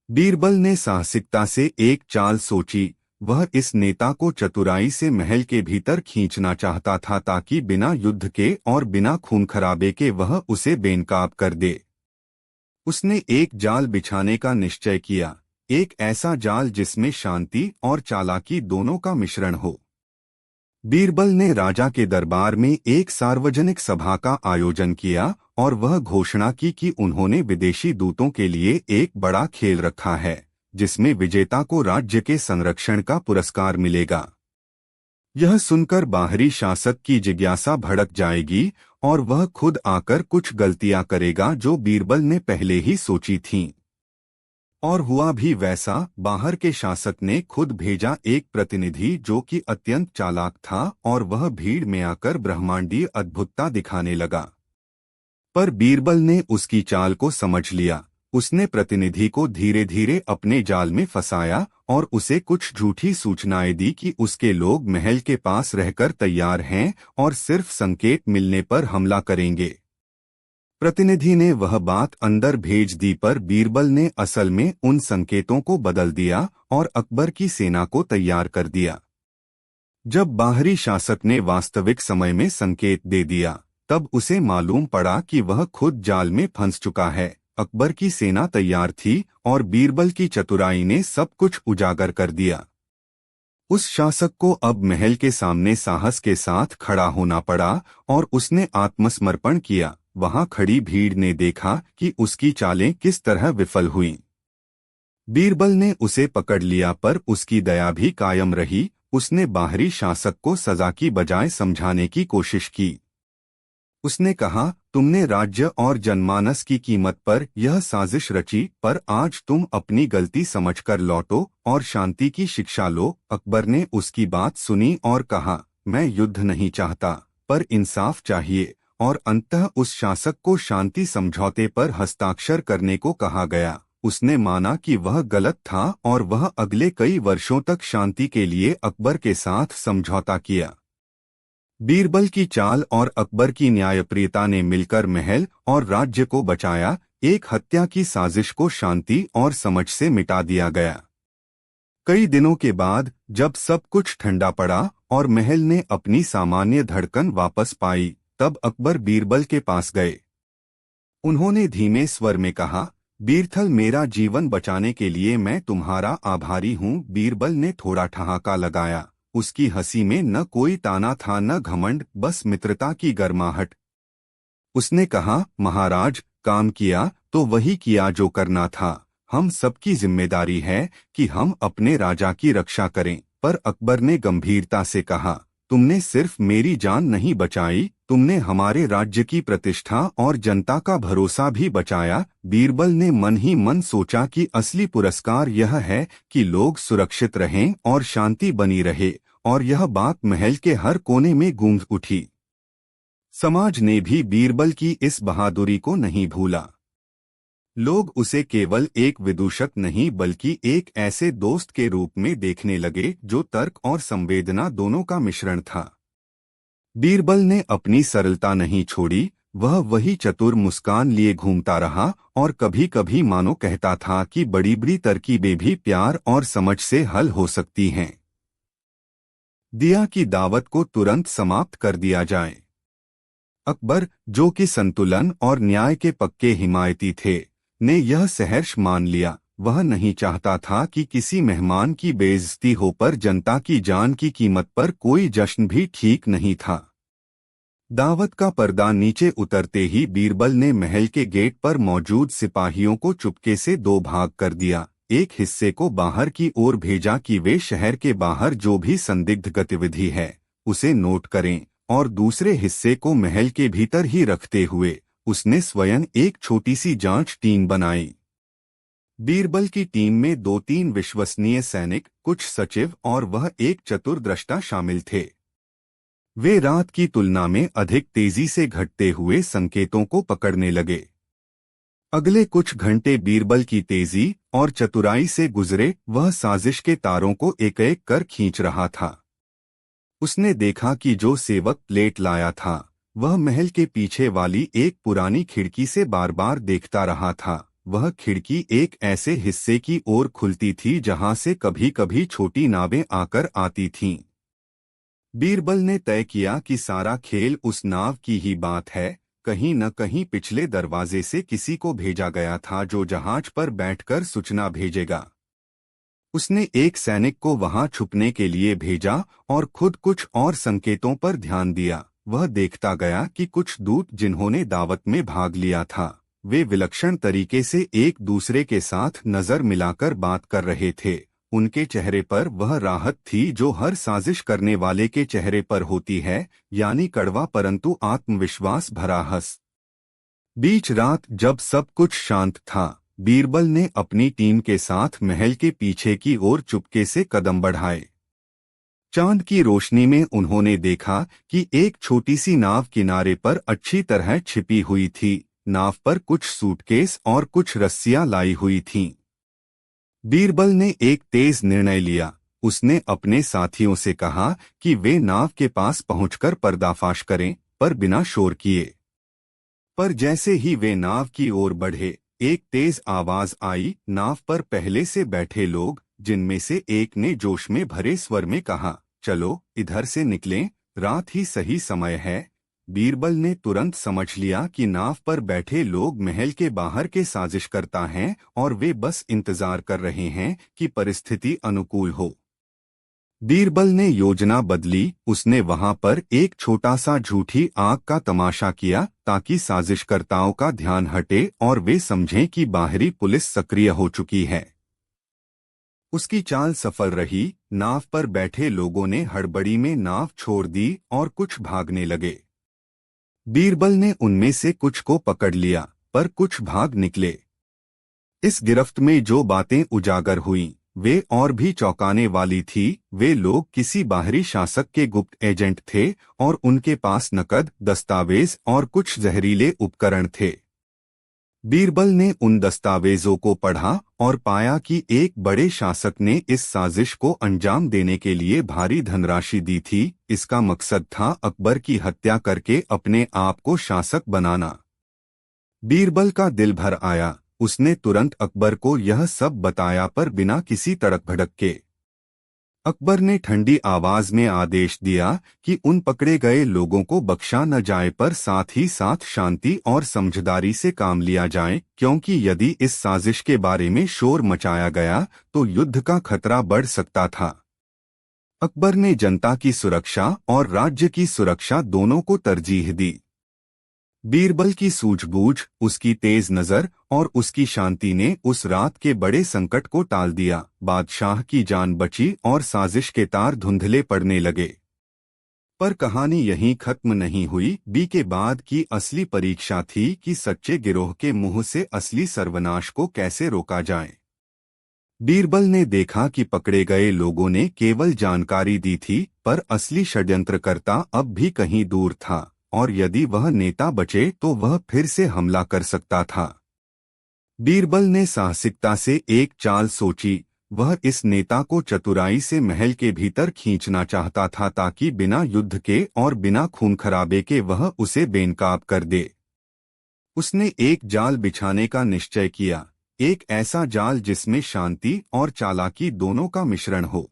बीरबल ने साहसिकता से एक चाल सोची। वह इस नेता को चतुराई से महल के भीतर खींचना चाहता था ताकि बिना युद्ध के और बिना खून खराबे के वह उसे बेनकाब कर दे। उसने एक जाल बिछाने का निश्चय किया, एक ऐसा जाल जिसमें शांति और चालाकी दोनों का मिश्रण हो। बीरबल ने राजा के दरबार में एक सार्वजनिक सभा का आयोजन किया और वह घोषणा की कि उन्होंने विदेशी दूतों के लिए एक बड़ा खेल रखा है, जिसमें विजेता को राज्य के संरक्षण का पुरस्कार मिलेगा। यह सुनकर बाहरी शासक की जिज्ञासा भड़क जाएगी और वह खुद आकर कुछ गलतियां करेगा जो बीरबल ने पहले ही सोची थीं। और हुआ भी वैसा। बाहर के शासक ने खुद भेजा एक प्रतिनिधि जो कि अत्यंत चालाक था और वह भीड़ में आकर ब्रह्मांडीय अद्भुतता दिखाने लगा। पर बीरबल ने उसकी चाल को समझ लिया। उसने प्रतिनिधि को धीरे धीरे अपने जाल में फंसाया और उसे कुछ झूठी सूचनाएं दी कि उसके लोग महल के पास रहकर तैयार हैं और सिर्फ संकेत मिलने पर हमला करेंगे। प्रतिनिधि ने वह बात अंदर भेज दी, पर बीरबल ने असल में उन संकेतों को बदल दिया और अकबर की सेना को तैयार कर दिया। जब बाहरी शासक ने वास्तविक समय में संकेत दे दिया, तब उसे मालूम पड़ा कि वह खुद जाल में फंस चुका है। अकबर की सेना तैयार थी और बीरबल की चतुराई ने सब कुछ उजागर कर दिया। उस शासक को अब महल के सामने साहस के साथ खड़ा होना पड़ा और उसने आत्मसमर्पण किया। वहां खड़ी भीड़ ने देखा कि उसकी चालें किस तरह विफल हुईं। बीरबल ने उसे पकड़ लिया, पर उसकी दया भी कायम रही। उसने बाहरी शासक को सजा की बजाय समझाने की कोशिश की। उसने कहा, तुमने राज्य और जनमानस की कीमत पर यह साजिश रची, पर आज तुम अपनी गलती समझकर लौटो और शांति की शिक्षा लो। अकबर ने उसकी बात सुनी और कहा, मैं युद्ध नहीं चाहता, पर इंसाफ चाहिए। और अंततः उस शासक को शांति समझौते पर हस्ताक्षर करने को कहा गया। उसने माना कि वह गलत था और वह अगले कई वर्षों तक शांति के लिए अकबर के साथ समझौता किया। बीरबल की चाल और अकबर की न्यायप्रियता ने मिलकर महल और राज्य को बचाया। एक हत्या की साजिश को शांति और समझ से मिटा दिया गया। कई दिनों के बाद जब सब कुछ ठंडा पड़ा और महल ने अपनी सामान्य धड़कन वापस पाई, तब अकबर बीरबल के पास गए। उन्होंने धीमे स्वर में कहा, बीरथल, मेरा जीवन बचाने के लिए मैं तुम्हारा आभारी हूँ। बीरबल ने थोड़ा ठहाका लगाया। उसकी हंसी में न कोई ताना था न घमंड, बस मित्रता की गर्माहट। उसने कहा, महाराज, काम किया तो वही किया जो करना था। हम सबकी जिम्मेदारी है कि हम अपने राजा की रक्षा करें। पर अकबर ने गंभीरता से कहा, तुमने सिर्फ मेरी जान नहीं बचाई, तुमने हमारे राज्य की प्रतिष्ठा और जनता का भरोसा भी बचाया। बीरबल ने मन ही मन सोचा कि असली पुरस्कार यह है कि लोग सुरक्षित रहें और शांति बनी रहे, और यह बात महल के हर कोने में गूंज उठी। समाज ने भी बीरबल की इस बहादुरी को नहीं भूला। लोग उसे केवल एक विदूषक नहीं बल्कि एक ऐसे दोस्त के रूप में देखने लगे जो तर्क और संवेदना दोनों का मिश्रण था। बीरबल ने अपनी सरलता नहीं छोड़ी। वह वही चतुर मुस्कान लिए घूमता रहा और कभी कभी मानो कहता था कि बड़ी बड़ी तरकीबें भी प्यार और समझ से हल हो सकती हैं। दिया की दावत को तुरंत समाप्त कर दिया जाए। अकबर, जो कि संतुलन और न्याय के पक्के हिमायती थे, ने यह सहर्ष मान लिया। वह नहीं चाहता था कि किसी मेहमान की बेइज्जती हो, पर जनता की जान की कीमत पर कोई जश्न भी ठीक नहीं था। दावत का पर्दा नीचे उतरते ही बीरबल ने महल के गेट पर मौजूद सिपाहियों को चुपके से दो भाग कर दिया। एक हिस्से को बाहर की ओर भेजा कि वे शहर के बाहर जो भी संदिग्ध गतिविधि है उसे नोट करें, और दूसरे हिस्से को महल के भीतर ही रखते हुए उसने स्वयं एक छोटी सी जांच टीम बनाई। बीरबल की टीम में 2-3 विश्वसनीय सैनिक, कुछ सचिव और वह एक चतुर्दृष्टा शामिल थे। वे रात की तुलना में अधिक तेजी से घटते हुए संकेतों को पकड़ने लगे। अगले कुछ घंटे बीरबल की तेजी और चतुराई से गुजरे। वह साजिश के तारों को एक एक कर खींच रहा था। उसने देखा कि जो सेवक प्लेट लाया था वह महल के पीछे वाली एक पुरानी खिड़की से बार बार देखता रहा था। वह खिड़की एक ऐसे हिस्से की ओर खुलती थी जहां से कभी कभी छोटी नावें आकर आती थीं। बीरबल ने तय किया कि सारा खेल उस नाव की ही बात है। कहीं न कहीं पिछले दरवाजे से किसी को भेजा गया था जो जहाज पर बैठकर सूचना भेजेगा। उसने एक सैनिक को वहां छुपने के लिए भेजा और खुद कुछ और संकेतों पर ध्यान दिया। वह देखता गया कि कुछ दूत जिन्होंने दावत में भाग लिया था, वे विलक्षण तरीके से एक दूसरे के साथ नजर मिलाकर बात कर रहे थे। उनके चेहरे पर वह राहत थी जो हर साजिश करने वाले के चेहरे पर होती है, यानी कड़वा परंतु आत्मविश्वास भरा हंस। बीच रात जब सब कुछ शांत था, बीरबल ने अपनी टीम के साथ महल के पीछे की ओर चुपके से कदम बढ़ाए। चांद की रोशनी में उन्होंने देखा कि एक छोटी सी नाव किनारे पर अच्छी तरह छिपी हुई थी। नाव पर कुछ सूटकेस और कुछ रस्सियां लाई हुई थीं। बीरबल ने एक तेज निर्णय लिया। उसने अपने साथियों से कहा कि वे नाव के पास पहुंचकर पर्दाफाश करें, पर बिना शोर किए। पर जैसे ही वे नाव की ओर बढ़े, एक तेज आवाज आई। नाव पर पहले से बैठे लोग, जिनमें से एक ने जोश में भरे स्वर में कहा, चलो इधर से निकलें, रात ही सही समय है। बीरबल ने तुरंत समझ लिया कि नाव पर बैठे लोग महल के बाहर के साजिशकर्ता हैं और वे बस इंतजार कर रहे हैं कि परिस्थिति अनुकूल हो। बीरबल ने योजना बदली। उसने वहां पर एक छोटा सा झूठी आग का तमाशा किया ताकि साजिशकर्ताओं का ध्यान हटे और वे समझें कि बाहरी पुलिस सक्रिय हो चुकी है। उसकी चाल सफल रही। नाव पर बैठे लोगों ने हड़बड़ी में नाव छोड़ दी और कुछ भागने लगे। बीरबल ने उनमें से कुछ को पकड़ लिया, पर कुछ भाग निकले। इस गिरफ्त में जो बातें उजागर हुईं, वे और भी चौंकाने वाली थी। वे लोग किसी बाहरी शासक के गुप्त एजेंट थे और उनके पास नकद, दस्तावेज और कुछ जहरीले उपकरण थे। बीरबल ने उन दस्तावेजों को पढ़ा और पाया कि एक बड़े शासक ने इस साजिश को अंजाम देने के लिए भारी धनराशि दी थी। इसका मकसद था अकबर की हत्या करके अपने आप को शासक बनाना। बीरबल का दिल भर आया। उसने तुरंत अकबर को यह सब बताया, पर बिना किसी तड़क भड़क के। अकबर ने ठंडी आवाज में आदेश दिया कि उन पकड़े गए लोगों को बख्शा न जाए, पर साथ ही साथ शांति और समझदारी से काम लिया जाए, क्योंकि यदि इस साजिश के बारे में शोर मचाया गया तो युद्ध का खतरा बढ़ सकता था। अकबर ने जनता की सुरक्षा और राज्य की सुरक्षा दोनों को तरजीह दी। बीरबल की सूझबूझ, उसकी तेज नजर और उसकी शांति ने उस रात के बड़े संकट को टाल दिया। बादशाह की जान बची और साजिश के तार धुंधले पड़ने लगे। पर कहानी यहीं खत्म नहीं हुई। बी के बाद की असली परीक्षा थी कि सच्चे गिरोह के मुंह से असली सर्वनाश को कैसे रोका जाए। बीरबल ने देखा कि पकड़े गए लोगों ने केवल जानकारी दी थी, पर असली षड्यंत्रकर्ता अब भी कहीं दूर था, और यदि वह नेता बचे तो वह फिर से हमला कर सकता था। बीरबल ने साहसिकता से एक चाल सोची। वह इस नेता को चतुराई से महल के भीतर खींचना चाहता था ताकि बिना युद्ध के और बिना खून खराबे के वह उसे बेनकाब कर दे। उसने एक जाल बिछाने का निश्चय किया, एक ऐसा जाल जिसमें शांति और चालाकी दोनों का मिश्रण हो।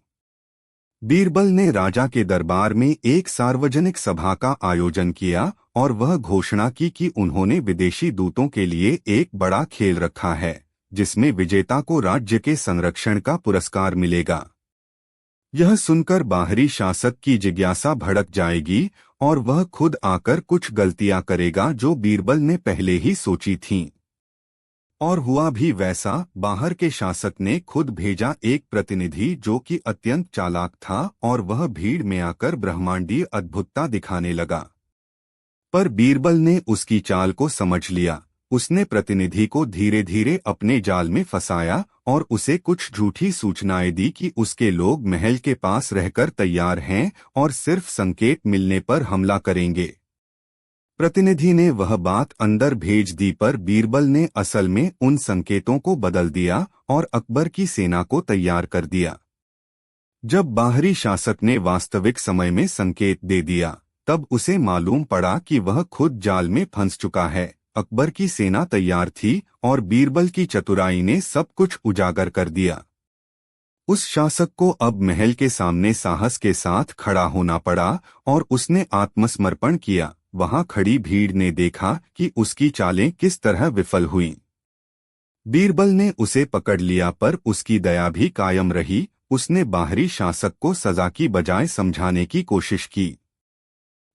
बीरबल ने राजा के दरबार में एक सार्वजनिक सभा का आयोजन किया और वह घोषणा की कि उन्होंने विदेशी दूतों के लिए एक बड़ा खेल रखा है, जिसमें विजेता को राज्य के संरक्षण का पुरस्कार मिलेगा। यह सुनकर बाहरी शासक की जिज्ञासा भड़क जाएगी और वह खुद आकर कुछ गलतियां करेगा जो बीरबल ने पहले ही सोची थीं। और हुआ भी वैसा। बाहर के शासक ने खुद भेजा एक प्रतिनिधि जो कि अत्यंत चालाक था और वह भीड़ में आकर ब्रह्मांडीय अद्भुतता दिखाने लगा। पर बीरबल ने उसकी चाल को समझ लिया। उसने प्रतिनिधि को धीरे धीरे अपने जाल में फंसाया और उसे कुछ झूठी सूचनाएं दी कि उसके लोग महल के पास रहकर तैयार हैं और सिर्फ संकेत मिलने पर हमला करेंगे। प्रतिनिधि ने वह बात अंदर भेज दी, पर बीरबल ने असल में उन संकेतों को बदल दिया और अकबर की सेना को तैयार कर दिया। जब बाहरी शासक ने वास्तविक समय में संकेत दे दिया, तब उसे मालूम पड़ा कि वह खुद जाल में फंस चुका है। अकबर की सेना तैयार थी और बीरबल की चतुराई ने सब कुछ उजागर कर दिया। उस शासक को अब महल के सामने साहस के साथ खड़ा होना पड़ा और उसने आत्मसमर्पण किया। वहां खड़ी भीड़ ने देखा कि उसकी चालें किस तरह विफल हुईं। बीरबल ने उसे पकड़ लिया पर उसकी दया भी कायम रही। उसने बाहरी शासक को सजा की बजाय समझाने की कोशिश की।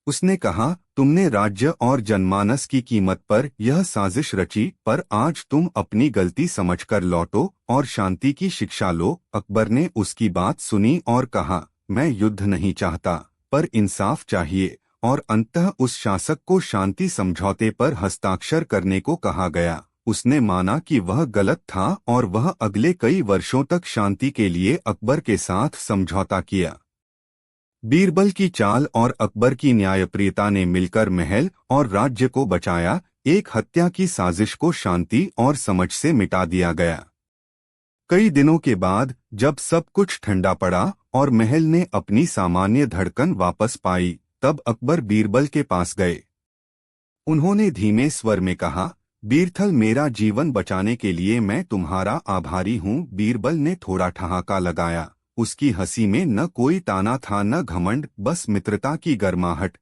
उसने कहा, तुमने राज्य और जनमानस की कीमत पर यह साजिश रची, पर आज तुम अपनी गलती समझकर लौटो और शांति की शिक्षा लो। अकबर ने उसकी बात सुनी और कहा, मैं युद्ध नहीं चाहता, पर इंसाफ चाहिए। और अंततः उस शासक को शांति समझौते पर हस्ताक्षर करने को कहा गया। उसने माना कि वह गलत था और वह अगले कई वर्षों तक शांति के लिए अकबर के साथ समझौता किया। बीरबल की चाल और अकबर की न्यायप्रियता ने मिलकर महल और राज्य को बचाया। एक हत्या की साजिश को शांति और समझ से मिटा दिया गया। कई दिनों के बाद जब सब कुछ ठंडा पड़ा और महल ने अपनी सामान्य धड़कन वापस पाई, तब अकबर बीरबल के पास गए। उन्होंने धीमे स्वर में कहा, बीरथल, मेरा जीवन बचाने के लिए मैं तुम्हारा आभारी हूँ। बीरबल ने थोड़ा ठहाका लगाया। उसकी हंसी में न कोई ताना था न घमंड, बस मित्रता की गर्माहट।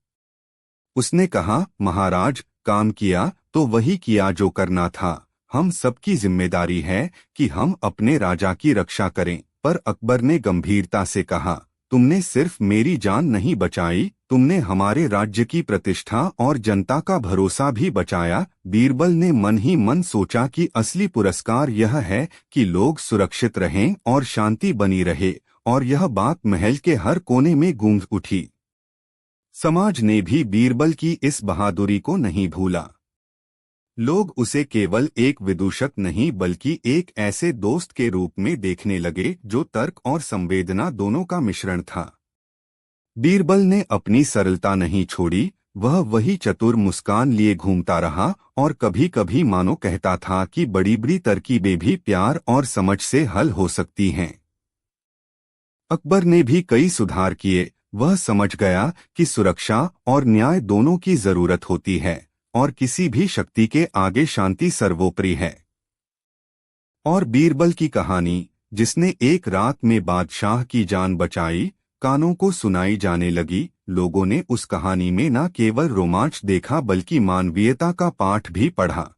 उसने कहा, महाराज, काम किया तो वही किया जो करना था। हम सबकी जिम्मेदारी है कि हम अपने राजा की रक्षा करें। पर अकबर ने गंभीरता से कहा, तुमने सिर्फ मेरी जान नहीं बचाई, तुमने हमारे राज्य की प्रतिष्ठा और जनता का भरोसा भी बचाया। बीरबल ने मन ही मन सोचा कि असली पुरस्कार यह है कि लोग सुरक्षित रहें और शांति बनी रहे, और यह बात महल के हर कोने में गूंज उठी। समाज ने भी बीरबल की इस बहादुरी को नहीं भूला। लोग उसे केवल एक विदूषक नहीं बल्कि एक ऐसे दोस्त के रूप में देखने लगे जो तर्क और संवेदना दोनों का मिश्रण था। बीरबल ने अपनी सरलता नहीं छोड़ी। वह वही चतुर मुस्कान लिए घूमता रहा और कभी कभी मानो कहता था कि बड़ी बड़ी तरकीबें भी प्यार और समझ से हल हो सकती हैं। अकबर ने भी कई सुधार किए। वह समझ गया कि सुरक्षा और न्याय दोनों की जरूरत होती है और किसी भी शक्ति के आगे शांति सर्वोपरि है। और बीरबल की कहानी, जिसने एक रात में बादशाह की जान बचाई, कानों को सुनाई जाने लगी। लोगों ने उस कहानी में न केवल रोमांच देखा बल्कि मानवीयता का पाठ भी पढ़ा।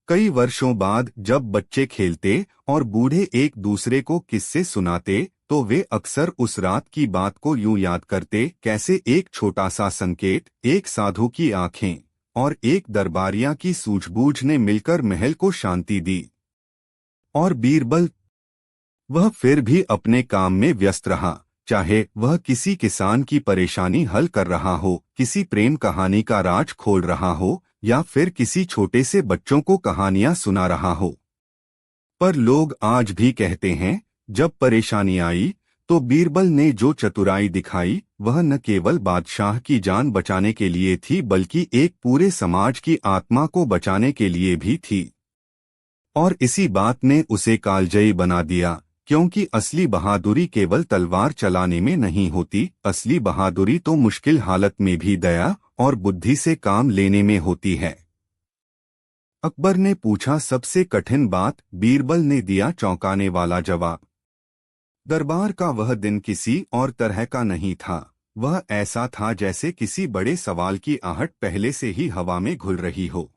कई वर्षों बाद जब बच्चे खेलते और बूढ़े एक दूसरे को किस्से सुनाते, तो वे अक्सर उस रात की बात को यूं याद करते, कैसे एक छोटा सा संकेत, एक साधु की आंखें और एक दरबारिया की सूझबूझ ने मिलकर महल को शांति दी। और बीरबल, वह फिर भी अपने काम में व्यस्त रहा। चाहे वह किसी किसान की परेशानी हल कर रहा हो, किसी प्रेम कहानी का राज खोल रहा हो, या फिर किसी छोटे से बच्चों को कहानियां सुना रहा हो। पर लोग आज भी कहते हैं, जब परेशानी आई तो बीरबल ने जो चतुराई दिखाई, वह न केवल बादशाह की जान बचाने के लिए थी बल्कि एक पूरे समाज की आत्मा को बचाने के लिए भी थी। और इसी बात ने उसे कालजयी बना दिया, क्योंकि असली बहादुरी केवल तलवार चलाने में नहीं होती। असली बहादुरी तो मुश्किल हालत में भी दया और बुद्धि से काम लेने में होती है। अकबर ने पूछा, सबसे कठिन बात? बीरबल ने दिया चौंकाने वाला जवाब। दरबार का वह दिन किसी और तरह का नहीं था। वह ऐसा था जैसे किसी बड़े सवाल की आहट पहले से ही हवा में घुल रही हो।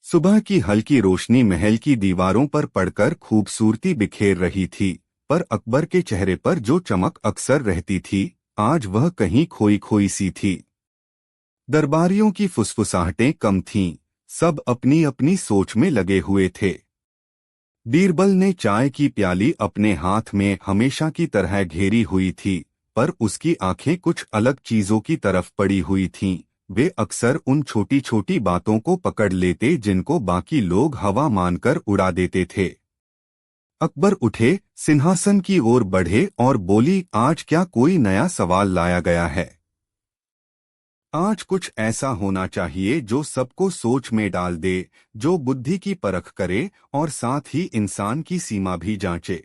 सुबह की हल्की रोशनी महल की दीवारों पर पड़कर खूबसूरती बिखेर रही थी, पर अकबर के चेहरे पर जो चमक अक्सर रहती थी, आज वह कहीं खोई खोई सी थी। दरबारियों की फुसफुसाहटें कम थीं, सब अपनी अपनी सोच में लगे हुए थे। बीरबल ने चाय की प्याली अपने हाथ में हमेशा की तरह घेरी हुई थी, पर उसकी आंखें कुछ अलग चीजों की तरफ पड़ी हुई थीं। वे अक्सर उन छोटी छोटी बातों को पकड़ लेते जिनको बाकी लोग हवा मानकर उड़ा देते थे। अकबर उठे, सिंहासन की ओर बढ़े और बोली, आज क्या कोई नया सवाल लाया गया है? आज कुछ ऐसा होना चाहिए जो सबको सोच में डाल दे, जो बुद्धि की परख करे और साथ ही इंसान की सीमा भी जांचे।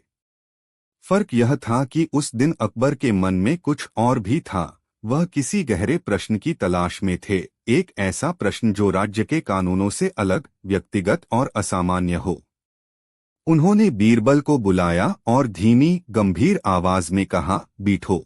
फर्क यह था कि उस दिन अकबर के मन में कुछ और भी था। वह किसी गहरे प्रश्न की तलाश में थे, एक ऐसा प्रश्न जो राज्य के कानूनों से अलग, व्यक्तिगत और असामान्य हो। उन्होंने बीरबल को बुलाया और धीमी, गंभीर आवाज में कहा, बैठो।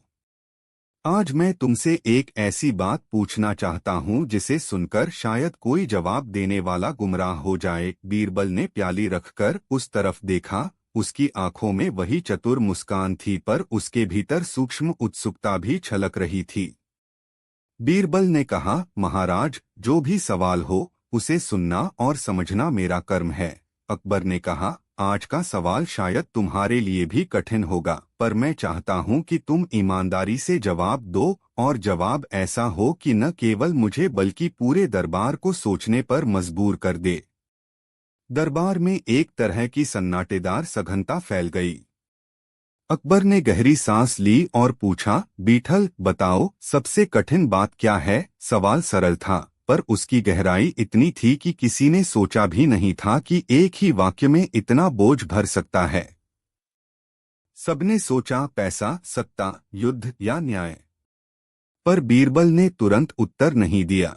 आज मैं तुमसे एक ऐसी बात पूछना चाहता हूँ जिसे सुनकर शायद कोई जवाब देने वाला गुमराह हो जाए। बीरबल ने प्याली रखकर उस तरफ देखा। उसकी आंखों में वही चतुर मुस्कान थी, पर उसके भीतर सूक्ष्म उत्सुकता भी छलक रही थी। बीरबल ने कहा, महाराज, जो भी सवाल हो उसे सुनना और समझना मेरा कर्म है। अकबर ने कहा, आज का सवाल शायद तुम्हारे लिए भी कठिन होगा, पर मैं चाहता हूं कि तुम ईमानदारी से जवाब दो, और जवाब ऐसा हो कि न केवल मुझे बल्कि पूरे दरबार को सोचने पर मजबूर कर दे। दरबार में एक तरह की सन्नाटेदार सघनता फैल गई। अकबर ने गहरी सांस ली और पूछा, बीठल, बताओ, सबसे कठिन बात क्या है? सवाल सरल था, पर उसकी गहराई इतनी थी कि किसी ने सोचा भी नहीं था कि एक ही वाक्य में इतना बोझ भर सकता है। सबने सोचा पैसा, सत्ता, युद्ध या न्याय। पर बीरबल ने तुरंत उत्तर नहीं दिया।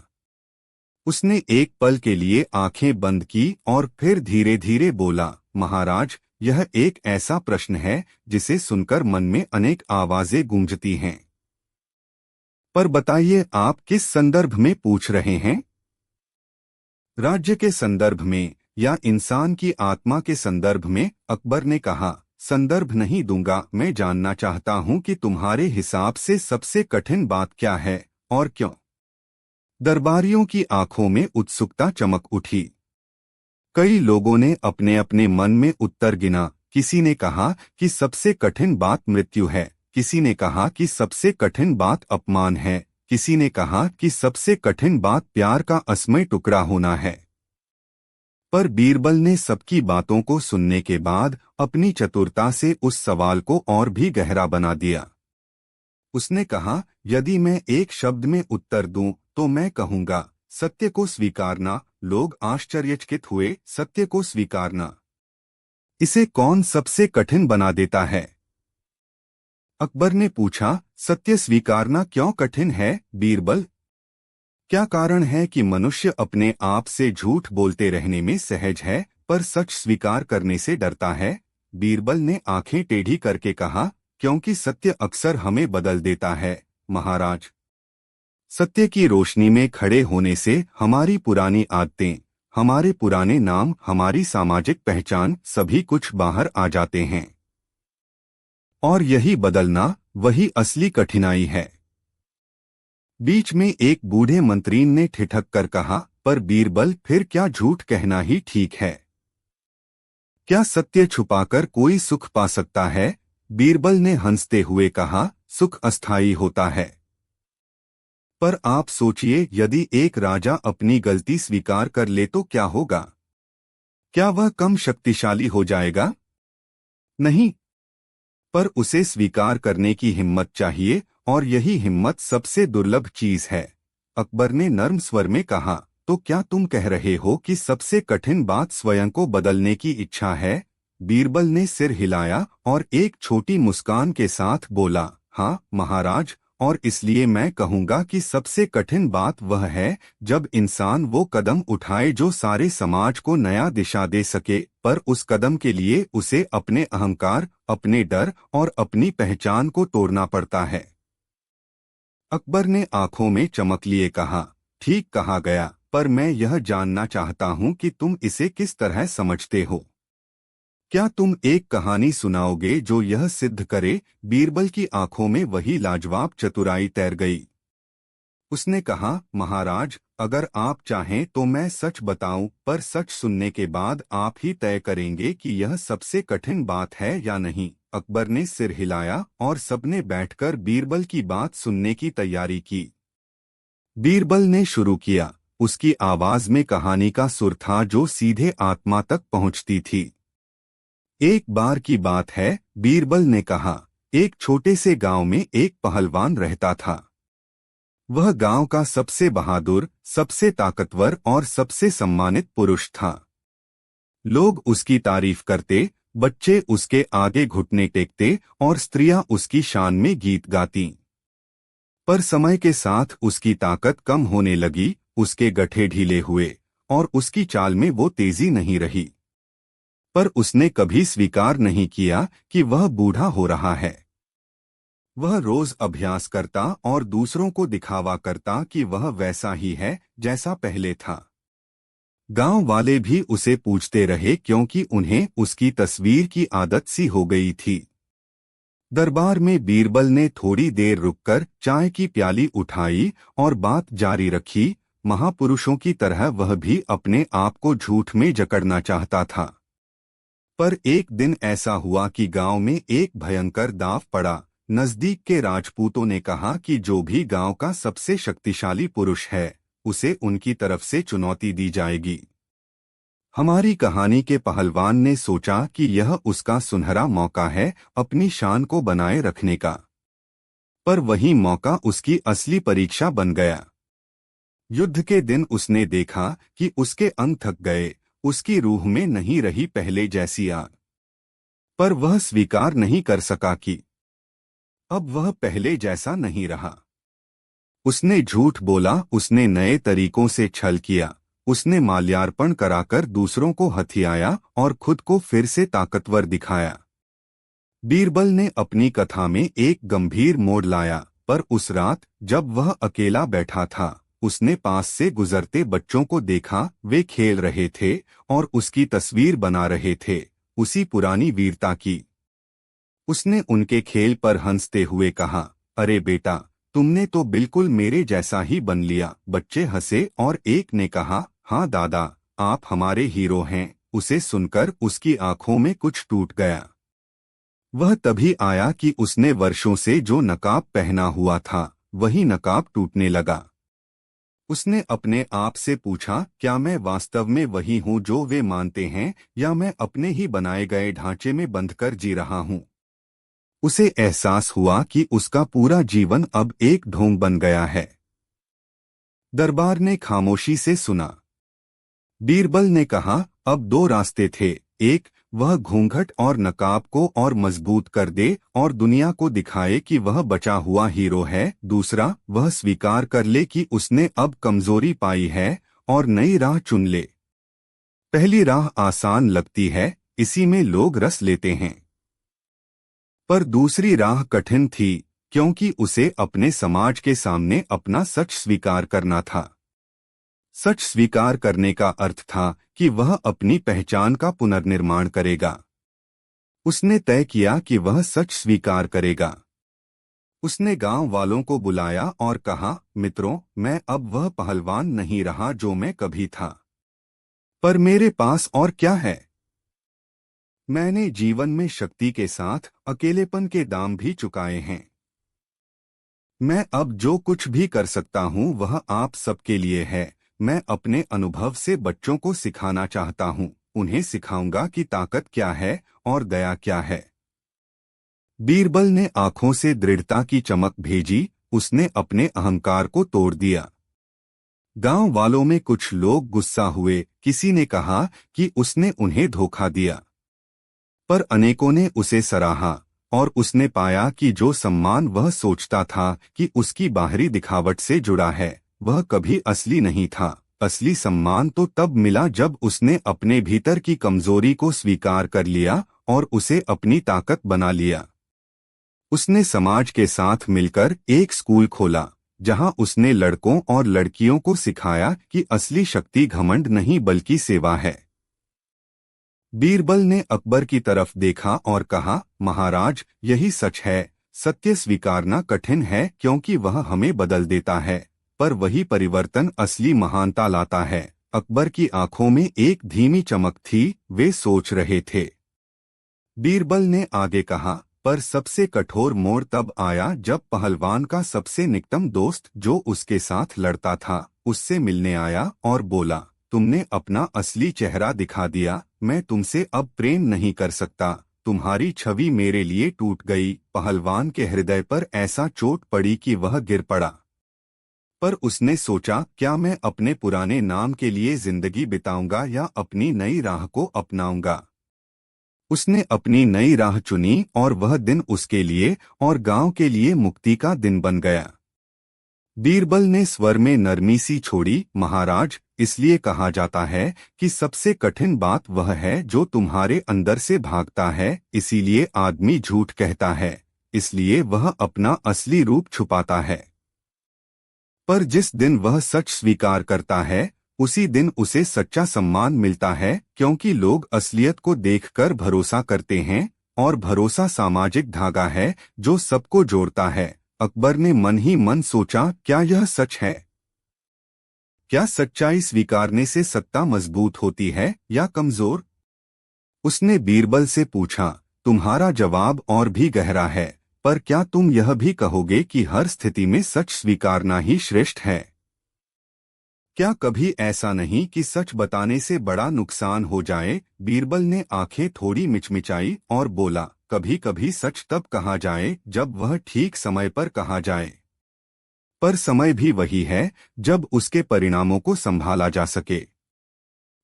उसने एक पल के लिए आंखें बंद की और फिर धीरे धीरे बोला, महाराज, यह एक ऐसा प्रश्न है जिसे सुनकर मन में अनेक आवाजें गूंजती हैं। पर बताइए, आप किस संदर्भ में पूछ रहे हैं? राज्य के संदर्भ में या इंसान की आत्मा के संदर्भ में? अकबर ने कहा, संदर्भ नहीं दूंगा। मैं जानना चाहता हूं कि तुम्हारे हिसाब से सबसे कठिन बात क्या है और क्यों। दरबारियों की आंखों में उत्सुकता चमक उठी। कई लोगों ने अपने अपने मन में उत्तर गिना। किसी ने कहा कि सबसे कठिन बात मृत्यु है, किसी ने कहा कि सबसे कठिन बात अपमान है, किसी ने कहा कि सबसे कठिन बात प्यार का असमय टुकड़ा होना है। पर बीरबल ने सबकी बातों को सुनने के बाद अपनी चतुरता से उस सवाल को और भी गहरा बना दिया। उसने कहा, यदि मैं एक शब्द में उत्तर दूं तो मैं कहूंगा, सत्य को स्वीकारना। लोग आश्चर्यचकित हुए। सत्य को स्वीकारना, इसे कौन सबसे कठिन बना देता है? अकबर ने पूछा, सत्य स्वीकारना क्यों कठिन है, बीरबल? क्या कारण है कि मनुष्य अपने आप से झूठ बोलते रहने में सहज है, पर सच स्वीकार करने से डरता है? बीरबल ने आंखें टेढ़ी करके कहा, क्योंकि सत्य अक्सर हमें बदल देता है, महाराज। सत्य की रोशनी में खड़े होने से हमारी पुरानी आदतें, हमारे पुराने नाम, हमारी सामाजिक पहचान, सभी कुछ बाहर आ जाते हैं। और यही बदलना, वही असली कठिनाई है। बीच में एक बूढ़े मंत्री ने ठिठक कर कहा, पर बीरबल, फिर क्या झूठ कहना ही ठीक है? क्या सत्य छुपाकर कोई सुख पा सकता है? बीरबल ने हंसते हुए कहा, सुख अस्थायी होता है। पर आप सोचिए, यदि एक राजा अपनी गलती स्वीकार कर ले तो क्या होगा? क्या वह कम शक्तिशाली हो जाएगा? नहीं, पर उसे स्वीकार करने की हिम्मत चाहिए, और यही हिम्मत सबसे दुर्लभ चीज है। अकबर ने नर्म स्वर में कहा, तो क्या तुम कह रहे हो कि सबसे कठिन बात स्वयं को बदलने की इच्छा है? बीरबल ने सिर हिलाया और एक छोटी मुस्कान के साथ बोला, हाँ महाराज, और इसलिए मैं कहूंगा कि सबसे कठिन बात वह है जब इंसान वो कदम उठाए जो सारे समाज को नया दिशा दे सके, पर उस कदम के लिए उसे अपने अहंकार, अपने डर और अपनी पहचान को तोड़ना पड़ता है। अकबर ने आंखों में चमक लिए कहा, ठीक कहा गया, पर मैं यह जानना चाहता हूं कि तुम इसे किस तरह समझते हो। क्या तुम एक कहानी सुनाओगे जो यह सिद्ध करे? बीरबल की आंखों में वही लाजवाब चतुराई तैर गई। उसने कहा, महाराज, अगर आप चाहें तो मैं सच बताऊं, पर सच सुनने के बाद आप ही तय करेंगे कि यह सबसे कठिन बात है या नहीं। अकबर ने सिर हिलाया और सबने बैठकर बीरबल की बात सुनने की तैयारी की। बीरबल ने शुरू किया। उसकी आवाज में कहानी का सुर था जो सीधे आत्मा तक पहुंचती थी। एक बार की बात है, बीरबल ने कहा, एक छोटे से गांव में एक पहलवान रहता था। वह गांव का सबसे बहादुर, सबसे ताकतवर और सबसे सम्मानित पुरुष था। लोग उसकी तारीफ करते, बच्चे उसके आगे घुटने टेकते और स्त्रियां उसकी शान में गीत गातीं। पर समय के साथ उसकी ताकत कम होने लगी, उसके गठे ढीले हुए और उसकी चाल में वो तेजी नहीं रही। पर उसने कभी स्वीकार नहीं किया कि वह बूढ़ा हो रहा है। वह रोज अभ्यास करता और दूसरों को दिखावा करता कि वह वैसा ही है जैसा पहले था। गांव वाले भी उसे पूछते रहे क्योंकि उन्हें उसकी तस्वीर की आदत सी हो गई थी। दरबार में बीरबल ने थोड़ी देर रुककर चाय की प्याली उठाई और बात जारी रखी। महापुरुषों की तरह वह भी अपने आप को झूठ में जकड़ना चाहता था। पर एक दिन ऐसा हुआ कि गांव में एक भयंकर दांव पड़ा। नजदीक के राजपूतों ने कहा कि जो भी गांव का सबसे शक्तिशाली पुरुष है, उसे उनकी तरफ से चुनौती दी जाएगी। हमारी कहानी के पहलवान ने सोचा कि यह उसका सुनहरा मौका है अपनी शान को बनाए रखने का। पर वही मौका उसकी असली परीक्षा बन गया। युद्ध के दिन उसने देखा कि उसके अंग थक गए, उसकी रूह में नहीं रही पहले जैसी आग। पर वह स्वीकार नहीं कर सका कि अब वह पहले जैसा नहीं रहा। उसने झूठ बोला, उसने नए तरीकों से छल किया, उसने माल्यार्पण कराकर दूसरों को हथियाया और खुद को फिर से ताकतवर दिखाया। बीरबल ने अपनी कथा में एक गंभीर मोड़ लाया। पर उस रात जब वह अकेला बैठा था, उसने पास से गुजरते बच्चों को देखा। वे खेल रहे थे और उसकी तस्वीर बना रहे थे, उसी पुरानी वीरता की। उसने उनके खेल पर हंसते हुए कहा, अरे बेटा, तुमने तो बिल्कुल मेरे जैसा ही बन लिया। बच्चे हंसे और एक ने कहा, हाँ दादा, आप हमारे हीरो हैं। उसे सुनकर उसकी आंखों में कुछ टूट गया। वह तभी आया कि उसने वर्षों से जो नकाब पहना हुआ था, वही नकाब टूटने लगा। उसने अपने आप से पूछा, क्या मैं वास्तव में वही हूँ जो वे मानते हैं, या मैं अपने ही बनाए गए ढांचे में बंधकर जी रहा हूँ? उसे एहसास हुआ कि उसका पूरा जीवन अब एक ढोंग बन गया है। दरबार ने खामोशी से सुना। बीरबल ने कहा, अब दो रास्ते थे। एक, वह घूंघट और नकाब को और मजबूत कर दे और दुनिया को दिखाए कि वह बचा हुआ हीरो है। दूसरा, वह स्वीकार कर ले कि उसने अब कमजोरी पाई है और नई राह चुन ले। पहली राह आसान लगती है, इसी में लोग रस लेते हैं। पर दूसरी राह कठिन थी, क्योंकि उसे अपने समाज के सामने अपना सच स्वीकार करना था। सच स्वीकार करने का अर्थ था कि वह अपनी पहचान का पुनर्निर्माण करेगा। उसने तय किया कि वह सच स्वीकार करेगा। उसने गांव वालों को बुलाया और कहा, मित्रों, मैं अब वह पहलवान नहीं रहा जो मैं कभी था। पर मेरे पास और क्या है? मैंने जीवन में शक्ति के साथ अकेलेपन के दाम भी चुकाए हैं। मैं अब जो कुछ भी कर सकता हूं वह आप सबके लिए है। मैं अपने अनुभव से बच्चों को सिखाना चाहता हूं। उन्हें सिखाऊंगा कि ताकत क्या है और दया क्या है। बीरबल ने आंखों से दृढ़ता की चमक भेजी। उसने अपने अहंकार को तोड़ दिया। गांव वालों में कुछ लोग गुस्सा हुए। किसी ने कहा कि उसने उन्हें धोखा दिया, पर अनेकों ने उसे सराहा और उसने पाया कि जो सम्मान वह सोचता था कि उसकी बाहरी दिखावट से जुड़ा है, वह कभी असली नहीं था। असली सम्मान तो तब मिला जब उसने अपने भीतर की कमजोरी को स्वीकार कर लिया और उसे अपनी ताकत बना लिया। उसने समाज के साथ मिलकर एक स्कूल खोला, जहां उसने लड़कों और लड़कियों को सिखाया कि असली शक्ति घमंड नहीं बल्कि सेवा है। बीरबल ने अकबर की तरफ देखा और कहा, महाराज, यही सच है। सत्य स्वीकारना कठिन है क्योंकि वह हमें बदल देता है, पर वही परिवर्तन असली महानता लाता है। अकबर की आंखों में एक धीमी चमक थी। वे सोच रहे थे। बीरबल ने आगे कहा, पर सबसे कठोर मोड़ तब आया जब पहलवान का सबसे निकटम दोस्त, जो उसके साथ लड़ता था, उससे मिलने आया और बोला, तुमने अपना असली चेहरा दिखा दिया। मैं तुमसे अब प्रेम नहीं कर सकता। तुम्हारी छवि मेरे लिए टूट गई। पहलवान के हृदय पर ऐसा चोट पड़ी कि वह गिर पड़ा। पर उसने सोचा, क्या मैं अपने पुराने नाम के लिए जिंदगी बिताऊंगा या अपनी नई राह को अपनाऊंगा? उसने अपनी नई राह चुनी और वह दिन उसके लिए और गांव के लिए मुक्ति का दिन बन गया। बीरबल ने स्वर में नरमी सी छोड़ी, महाराज, इसलिए कहा जाता है कि सबसे कठिन बात वह है जो तुम्हारे अंदर से भागता है। इसीलिए आदमी झूठ कहता है, इसलिए वह अपना असली रूप छुपाता है। पर जिस दिन वह सच स्वीकार करता है, उसी दिन उसे सच्चा सम्मान मिलता है, क्योंकि लोग असलियत को देखकर भरोसा करते हैं, और भरोसा सामाजिक धागा है जो सबको जोड़ता है। अकबर ने मन ही मन सोचा, क्या यह सच है? क्या सच्चाई स्वीकारने से सत्ता मजबूत होती है या कमजोर? उसने बीरबल से पूछा, तुम्हारा जवाब और भी गहरा है, पर क्या तुम यह भी कहोगे कि हर स्थिति में सच स्वीकारना ही श्रेष्ठ है? क्या कभी ऐसा नहीं कि सच बताने से बड़ा नुकसान हो जाए? बीरबल ने आंखें थोड़ी मिचमिचाई और बोला, कभी कभी सच तब कहा जाए जब वह ठीक समय पर कहा जाए। पर समय भी वही है जब उसके परिणामों को संभाला जा सके।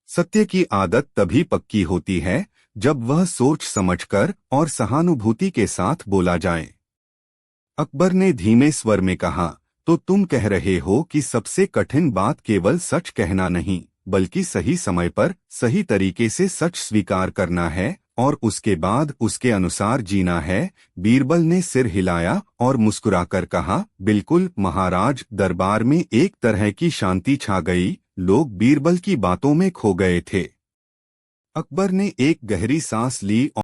सत्य की आदत तभी पक्की होती है जब वह सोच समझकर और सहानुभूति के साथ बोला जाए। अकबर ने धीमे स्वर में कहा, तो तुम कह रहे हो कि सबसे कठिन बात केवल सच कहना नहीं, बल्कि सही समय पर सही तरीके से सच स्वीकार करना है और उसके बाद उसके अनुसार जीना है। बीरबल ने सिर हिलाया और मुस्कुराकर कहा, बिल्कुल महाराज। दरबार में एक तरह की शांति छा गई, लोग बीरबल की बातों में खो गए थे। अकबर ने एक गहरी सांस ली